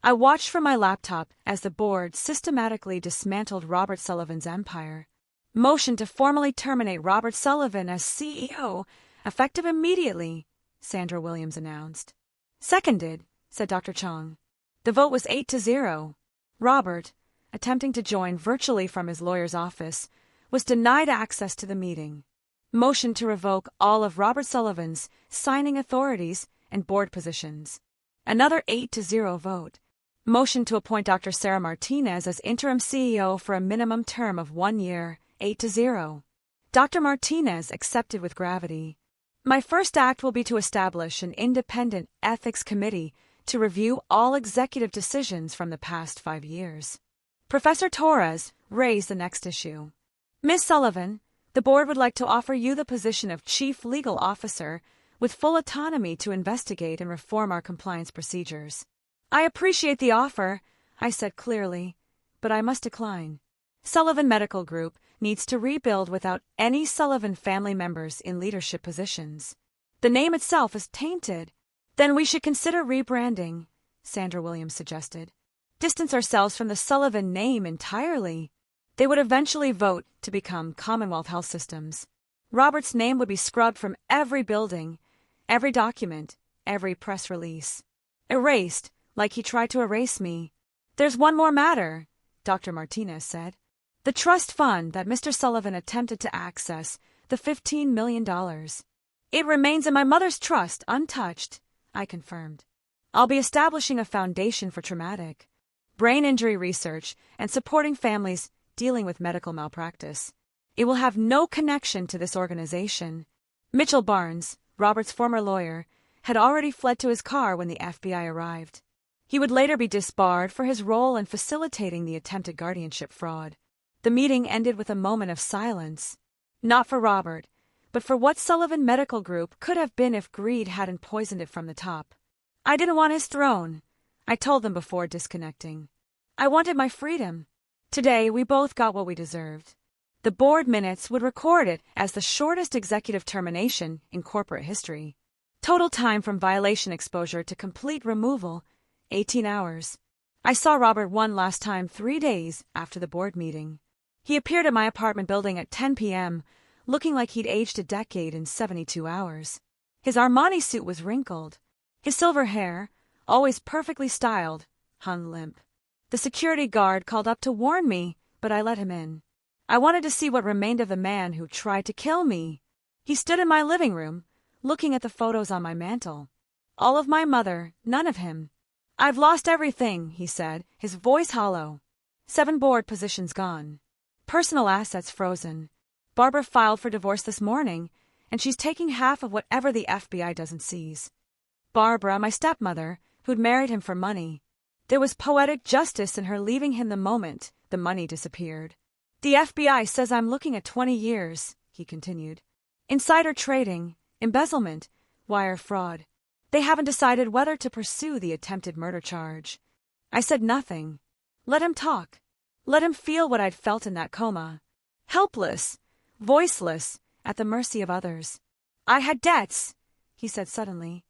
I watched from my laptop as the board systematically dismantled Robert Sullivan's empire. Motion to formally terminate Robert Sullivan as CEO, effective immediately, Sandra Williams announced. Seconded, said Dr. Chong. The vote was 8-0. Robert, attempting to join virtually from his lawyer's office, was denied access to the meeting. Motion to revoke all of Robert Sullivan's signing authorities and board positions. Another 8-0 vote. Motion to appoint Dr. Sarah Martinez as interim CEO for a minimum term of 1 year, 8-0. Dr. Martinez accepted with gravity. My first act will be to establish an independent ethics committee to review all executive decisions from the past 5 years. Professor Torres raised the next issue. Ms. Sullivan, the board would like to offer you the position of Chief Legal Officer with full autonomy to investigate and reform our compliance procedures. I appreciate the offer, I said clearly, but I must decline. Sullivan Medical Group needs to rebuild without any Sullivan family members in leadership positions. The name itself is tainted. Then we should consider rebranding, Sandra Williams suggested. Distance ourselves from the Sullivan name entirely. They would eventually vote to become Commonwealth Health Systems. Robert's name would be scrubbed from every building, every document, every press release. Erased, like he tried to erase me. There's one more matter, Dr. Martinez said. The trust fund that Mr. Sullivan attempted to access, the $15 million. It remains in my mother's trust, untouched, I confirmed. I'll be establishing a foundation for traumatic brain injury research and supporting families dealing with medical malpractice. It will have no connection to this organization. Mitchell Barnes, Robert's former lawyer, had already fled to his car when the FBI arrived. He would later be disbarred for his role in facilitating the attempted guardianship fraud. The meeting ended with a moment of silence. Not for Robert, but for what Sullivan Medical Group could have been if greed hadn't poisoned it from the top. I didn't want his throne, I told them before disconnecting. I wanted my freedom. Today, we both got what we deserved. The board minutes would record it as the shortest executive termination in corporate history. Total time from violation exposure to complete removal, 18 hours. I saw Robert one last time 3 days after the board meeting. He appeared at my apartment building at 10 p.m., looking like he'd aged a decade in 72 hours. His Armani suit was wrinkled. His silver hair, always perfectly styled, hung limp. The security guard called up to warn me, but I let him in. I wanted to see what remained of the man who tried to kill me. He stood in my living room, looking at the photos on my mantel. All of my mother, none of him. "I've lost everything," he said, his voice hollow. 7 board positions gone. Personal assets frozen. Barbara filed for divorce this morning, and she's taking half of whatever the FBI doesn't seize. Barbara, my stepmother, who'd married him for money. There was poetic justice in her leaving him the moment the money disappeared. "The FBI says I'm looking at 20 years, he continued. "Insider trading, embezzlement, wire fraud. They haven't decided whether to pursue the attempted murder charge." I said nothing. Let him talk. Let him feel what I'd felt in that coma. Helpless, voiceless, at the mercy of others. "I had debts," he said suddenly.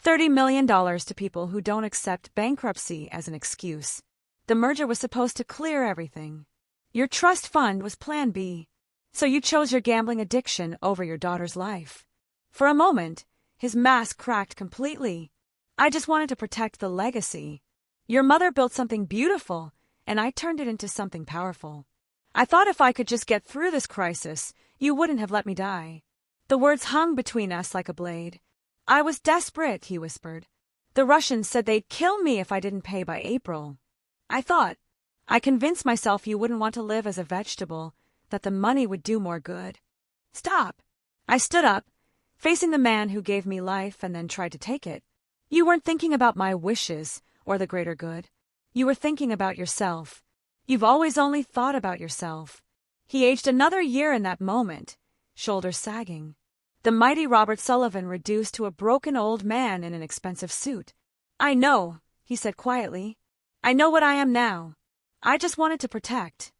$30 million to people who don't accept bankruptcy as an excuse. The merger was supposed to clear everything. Your trust fund was Plan B. So you chose your gambling addiction over your daughter's life. For a moment, his mask cracked completely. "I just wanted to protect the legacy. Your mother built something beautiful, and I turned it into something powerful. I thought if I could just get through this crisis, you wouldn't have let me die." The words hung between us like a blade. "I was desperate," he whispered. "The Russians said they'd kill me if I didn't pay by April. I convinced myself you wouldn't want to live as a vegetable, that the money would do more good." "Stop." I stood up, facing the man who gave me life and then tried to take it. "You weren't thinking about my wishes or the greater good. You were thinking about yourself. You've always only thought about yourself." He aged another year in that moment, shoulders sagging. The mighty Robert Sullivan reduced to a broken old man in an expensive suit. "I know," he said quietly. "I know what I am now. I just wanted to protect."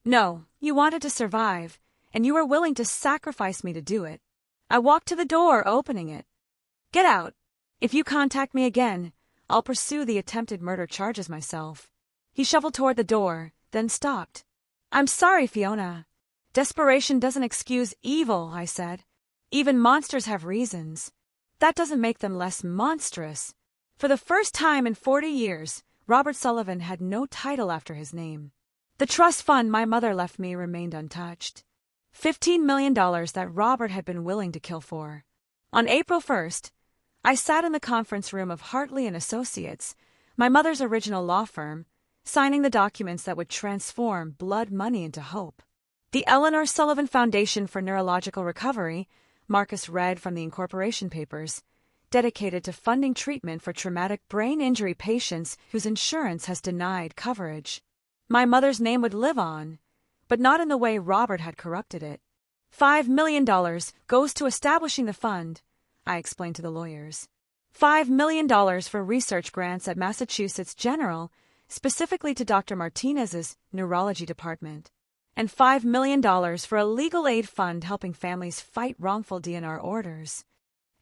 "No, you wanted to survive, and you were willing to sacrifice me to do it." I walked to the door, opening it. "Get out. If you contact me again, I'll pursue the attempted murder charges myself." He shuffled toward the door, then stopped. "I'm sorry, Fiona. Desperation doesn't excuse evil," I said. "Even monsters have reasons. That doesn't make them less monstrous." For the first time in 40 years, Robert Sullivan had no title after his name. The trust fund my mother left me remained untouched. $15 million that Robert had been willing to kill for. On April 1st, I sat in the conference room of Hartley & Associates, my mother's original law firm, signing the documents that would transform blood money into hope. The Eleanor Sullivan Foundation for Neurological Recovery, Marcus read from the incorporation papers, dedicated to funding treatment for traumatic brain injury patients whose insurance has denied coverage. My mother's name would live on, but not in the way Robert had corrupted it. $5 million goes to establishing the fund, I explained to the lawyers. $5 million for research grants at Massachusetts General, specifically to Dr. Martinez's neurology department, and $5 million for a legal aid fund helping families fight wrongful DNR orders.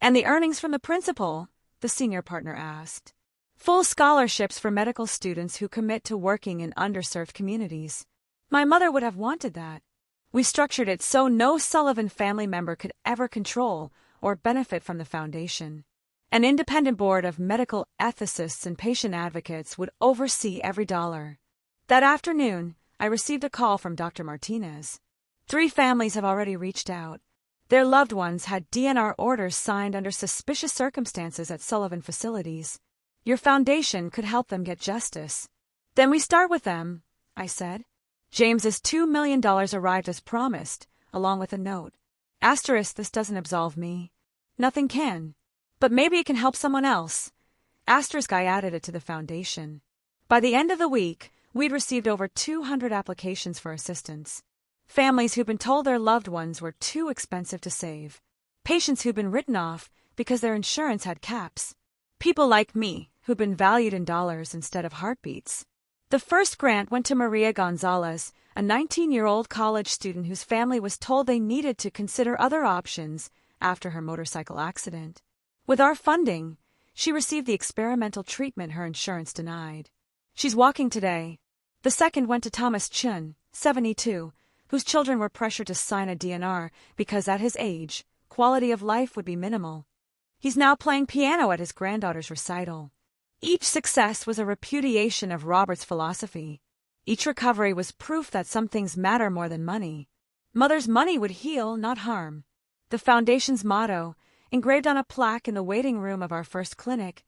"And the earnings from the principal?" the senior partner asked. "Full scholarships for medical students who commit to working in underserved communities." My mother would have wanted that. We structured it so no Sullivan family member could ever control or benefit from the foundation. An independent board of medical ethicists and patient advocates would oversee every dollar. That afternoon, I received a call from Dr. Martinez. 3 families have already reached out. Their loved ones had DNR orders signed under suspicious circumstances at Sullivan facilities. Your foundation could help them get justice. "Then we start with them," I said. James's $2 million arrived as promised, along with a note. Asterisk, this doesn't absolve me. Nothing can. But maybe it can help someone else. Asterisk, I added it to the foundation. By the end of the week, we'd received over 200 applications for assistance. Families who'd been told their loved ones were too expensive to save. Patients who'd been written off because their insurance had caps. People like me who'd been valued in dollars instead of heartbeats. The first grant went to Maria Gonzalez, a 19-year-old college student whose family was told they needed to consider other options after her motorcycle accident. With our funding, she received the experimental treatment her insurance denied. She's walking today. The second went to Thomas Chun, 72, whose children were pressured to sign a DNR because at his age, quality of life would be minimal. He's now playing piano at his granddaughter's recital. Each success was a repudiation of Robert's philosophy. Each recovery was proof that some things matter more than money. Mother's money would heal, not harm. The Foundation's motto, engraved on a plaque in the waiting room of our first clinic: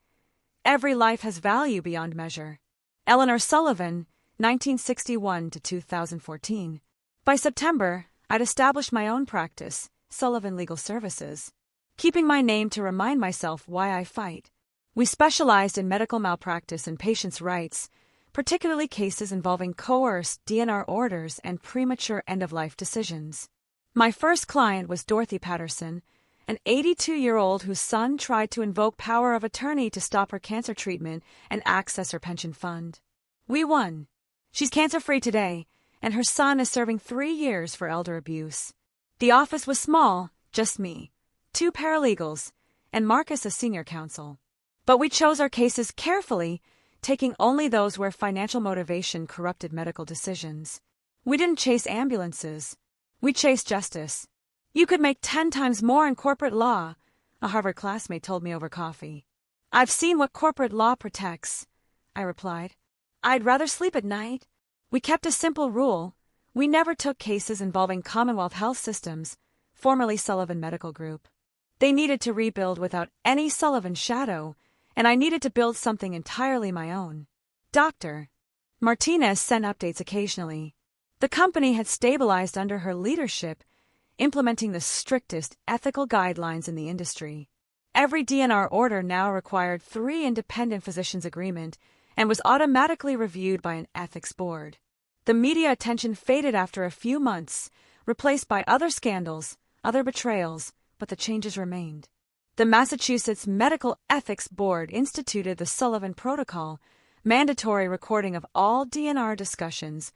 every life has value beyond measure. Eleanor Sullivan, 1961 to 2014. By September, I'd established my own practice, Sullivan Legal Services, keeping my name to remind myself why I fight. We specialized in medical malpractice and patients' rights, particularly cases involving coerced DNR orders and premature end-of-life decisions. My first client was Dorothy Patterson, an 82-year-old whose son tried to invoke power of attorney to stop her cancer treatment and access her pension fund. We won. She's cancer-free today, and her son is serving 3 years for elder abuse. The office was small, just me, 2 paralegals, and Marcus as senior counsel. But we chose our cases carefully, taking only those where financial motivation corrupted medical decisions. We didn't chase ambulances. We chased justice. You could make 10 times more in corporate law, a Harvard classmate told me over coffee. I've seen what corporate law protects, I replied. I'd rather sleep at night. We kept a simple rule. We never took cases involving Commonwealth Health Systems, formerly Sullivan Medical Group. They needed to rebuild without any Sullivan shadow, and I needed to build something entirely my own. Dr. Martinez sent updates occasionally. The company had stabilized under her leadership, implementing the strictest ethical guidelines in the industry. Every DNR order now required 3 independent physicians' agreement and was automatically reviewed by an ethics board. The media attention faded after a few months, replaced by other scandals, other betrayals, but the changes remained. The Massachusetts Medical Ethics Board instituted the Sullivan Protocol, mandatory recording of all DNR discussions,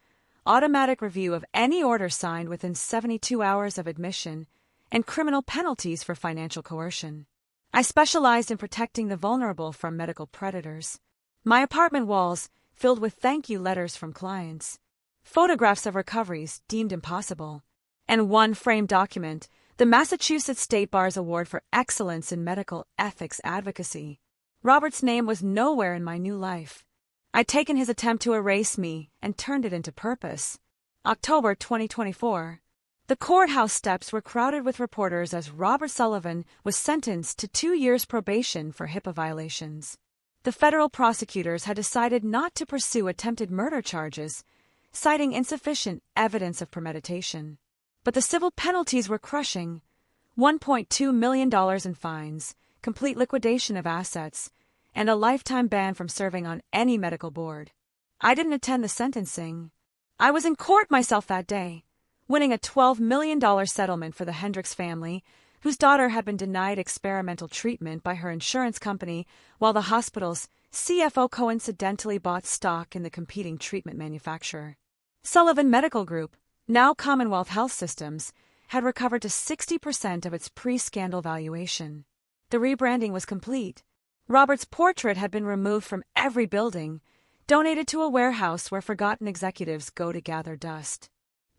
automatic review of any order signed within 72 hours of admission, and criminal penalties for financial coercion. I specialized in protecting the vulnerable from medical predators. My apartment walls filled with thank you letters from clients, photographs of recoveries deemed impossible, and one framed document, the Massachusetts State Bar's Award for Excellence in Medical Ethics Advocacy. Robert's name was nowhere in my new life. I'd taken his attempt to erase me and turned it into purpose. October 2024. The courthouse steps were crowded with reporters as Robert Sullivan was sentenced to 2 years probation for HIPAA violations. The federal prosecutors had decided not to pursue attempted murder charges, citing insufficient evidence of premeditation. But the civil penalties were crushing: $1.2 million in fines, complete liquidation of assets, and a lifetime ban from serving on any medical board. I didn't attend the sentencing. I was in court myself that day, winning a $12 million settlement for the Hendricks family, whose daughter had been denied experimental treatment by her insurance company while the hospital's CFO coincidentally bought stock in the competing treatment manufacturer. Sullivan Medical Group, now Commonwealth Health Systems, had recovered to 60% of its pre-scandal valuation. The rebranding was complete. Robert's portrait had been removed from every building, donated to a warehouse where forgotten executives go to gather dust.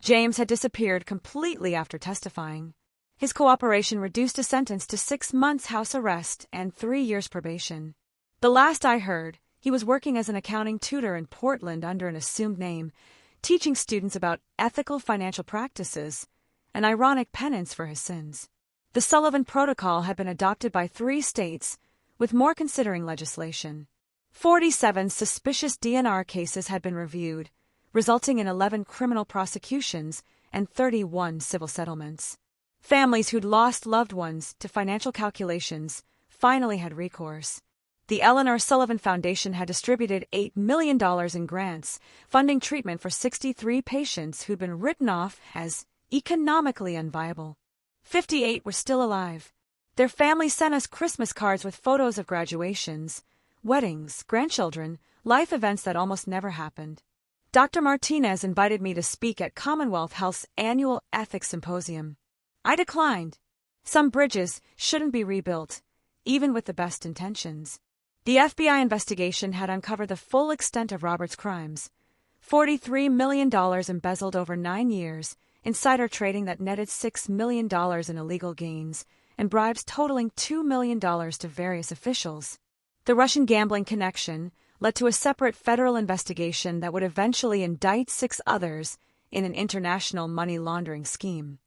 James had disappeared completely after testifying. His cooperation reduced his sentence to 6 months house arrest and 3 years probation. The last I heard, he was working as an accounting tutor in Portland under an assumed name, teaching students about ethical financial practices, an ironic penance for his sins. The Sullivan Protocol had been adopted by 3 states, with more considering legislation. 47 suspicious DNR cases had been reviewed, resulting in 11 criminal prosecutions and 31 civil settlements. Families who'd lost loved ones to financial calculations finally had recourse. The Eleanor Sullivan Foundation had distributed $8 million in grants, funding treatment for 63 patients who'd been written off as economically unviable. 58 were still alive. Their families sent us Christmas cards with photos of graduations, weddings, grandchildren, life events that almost never happened. Dr. Martinez invited me to speak at Commonwealth Health's annual ethics symposium. I declined. Some bridges shouldn't be rebuilt, even with the best intentions. The FBI investigation had uncovered the full extent of Robert's crimes: $43 million embezzled over 9 years, insider trading that netted $6 million in illegal gains, and bribes totaling $2 million to various officials. The Russian gambling connection led to a separate federal investigation that would eventually indict 6 others in an international money laundering scheme.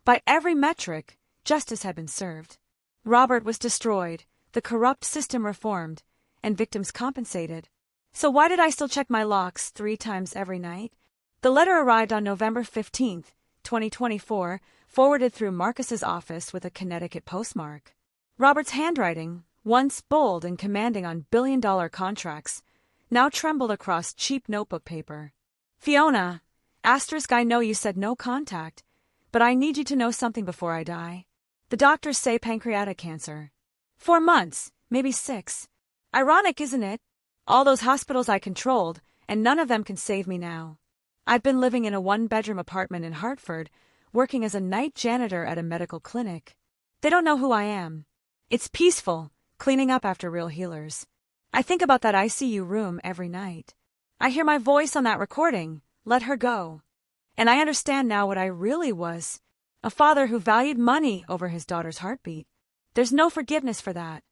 By every metric, justice had been served. Robert was destroyed, the corrupt system reformed, and victims compensated. So why did I still check my locks 3 times every night? The letter arrived on November 15, 2024, forwarded through Marcus's office with a Connecticut postmark. Robert's handwriting, once bold and commanding on billion-dollar contracts, now trembled across cheap notebook paper. Fiona, I know you said no contact, but I need you to know something before I die. The doctors say pancreatic cancer. 4 months, maybe 6. Ironic, isn't it? All those hospitals I controlled, and none of them can save me now. I've been living in a 1-bedroom apartment in Hartford, working as a night janitor at a medical clinic. They don't know who I am. It's peaceful, cleaning up after real healers. I think about that ICU room every night. I hear my voice on that recording, let her go. And I understand now what I really was, a father who valued money over his daughter's heartbeat. There's no forgiveness for that.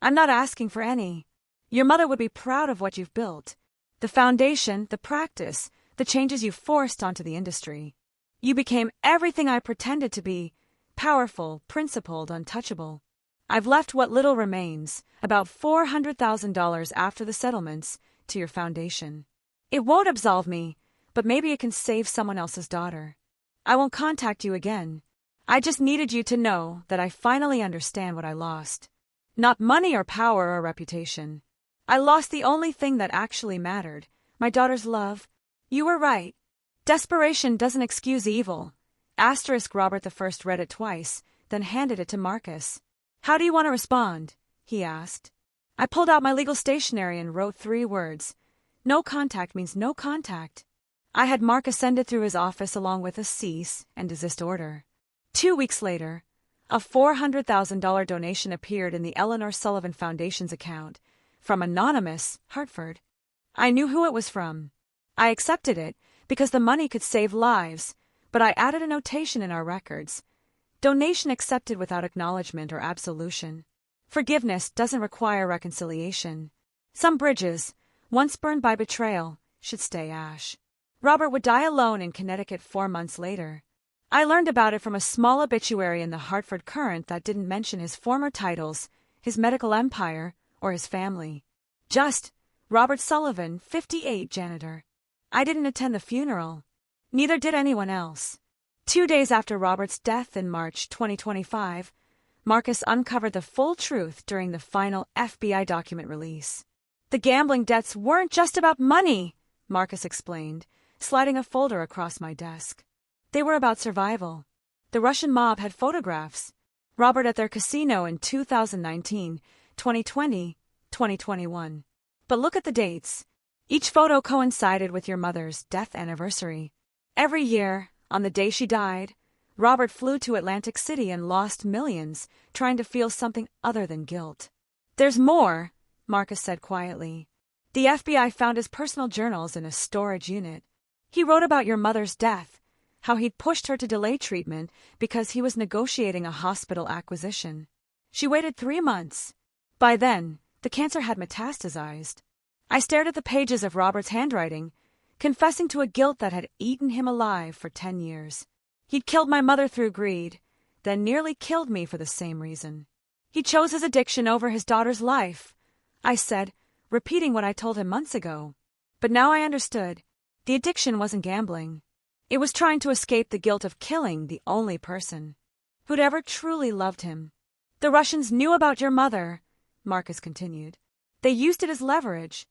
I'm not asking for any. Your mother would be proud of what you've built. The foundation, the practice, the changes you forced onto the industry. You became everything I pretended to be, powerful, principled, untouchable. I've left what little remains, about $400,000 after the settlements, to your foundation. It won't absolve me, but maybe it can save someone else's daughter. I won't contact you again. I just needed you to know that I finally understand what I lost. Not money or power or reputation. I lost the only thing that actually mattered, my daughter's love. You were right. Desperation doesn't excuse evil. Robert I read it twice, then handed it to Marcus. How do you want to respond? He asked. I pulled out my legal stationery and wrote 3 words. No contact means no contact. I had Marcus send it through his office along with a cease and desist order. 2 weeks later, a $400,000 donation appeared in the Eleanor Sullivan Foundation's account, from Anonymous, Hartford. I knew who it was from. I accepted it because the money could save lives, but I added a notation in our records. Donation accepted without acknowledgement or absolution. Forgiveness doesn't require reconciliation. Some bridges, once burned by betrayal, should stay ash. Robert would die alone in Connecticut 4 months later. I learned about it from a small obituary in the Hartford Courant that didn't mention his former titles, his medical empire, or his family. Just, Robert Sullivan, 58, janitor. I didn't attend the funeral. Neither did anyone else. 2 days after Robert's death in March 2025, Marcus uncovered the full truth during the final FBI document release. The gambling debts weren't just about money, Marcus explained, sliding a folder across my desk. They were about survival. The Russian mob had photographs. Robert at their casino in 2019, 2020, 2021. But look at the dates. Each photo coincided with your mother's death anniversary. Every year, on the day she died, Robert flew to Atlantic City and lost millions, trying to feel something other than guilt. There's more, Marcus said quietly. The FBI found his personal journals in a storage unit. He wrote about your mother's death, how he'd pushed her to delay treatment because he was negotiating a hospital acquisition. She waited 3 months. By then, the cancer had metastasized. I stared at the pages of Robert's handwriting, confessing to a guilt that had eaten him alive for 10 years. He'd killed my mother through greed, then nearly killed me for the same reason. He chose his addiction over his daughter's life, I said, repeating what I told him months ago. But now I understood. The addiction wasn't gambling. It was trying to escape the guilt of killing the only person who'd ever truly loved him. The Russians knew about your mother, Marcus continued. They used it as leverage.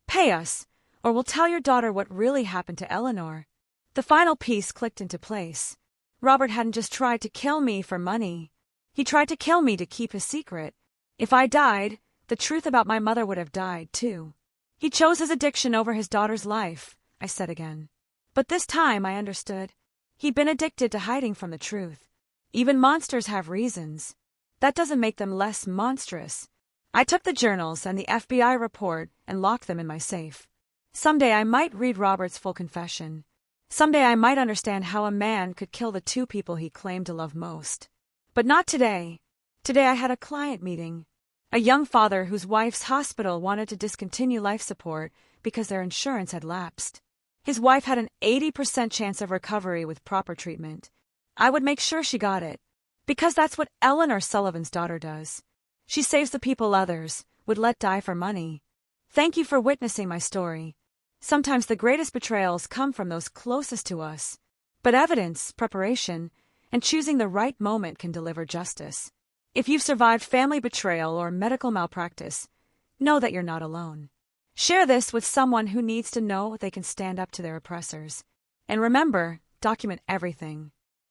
Pay us, or we'll tell your daughter what really happened to Eleanor. The final piece clicked into place. Robert hadn't just tried to kill me for money. He tried to kill me to keep his secret. If I died, the truth about my mother would have died, too. He chose his addiction over his daughter's life, I said again. But this time I understood. He'd been addicted to hiding from the truth. Even monsters have reasons. That doesn't make them less monstrous. I took the journals and the FBI report and locked them in my safe. Someday I might read Robert's full confession. Someday I might understand how a man could kill the two people he claimed to love most. But not today. Today I had a client meeting. A young father whose wife's hospital wanted to discontinue life support because their insurance had lapsed. His wife had an 80% chance of recovery with proper treatment. I would make sure she got it. Because that's what Eleanor Sullivan's daughter does. She saves the people others would let die for money. Thank you for witnessing my story. Sometimes the greatest betrayals come from those closest to us. But evidence, preparation, and choosing the right moment can deliver justice. If you've survived family betrayal or medical malpractice, know that you're not alone. Share this with someone who needs to know they can stand up to their oppressors. And remember, document everything.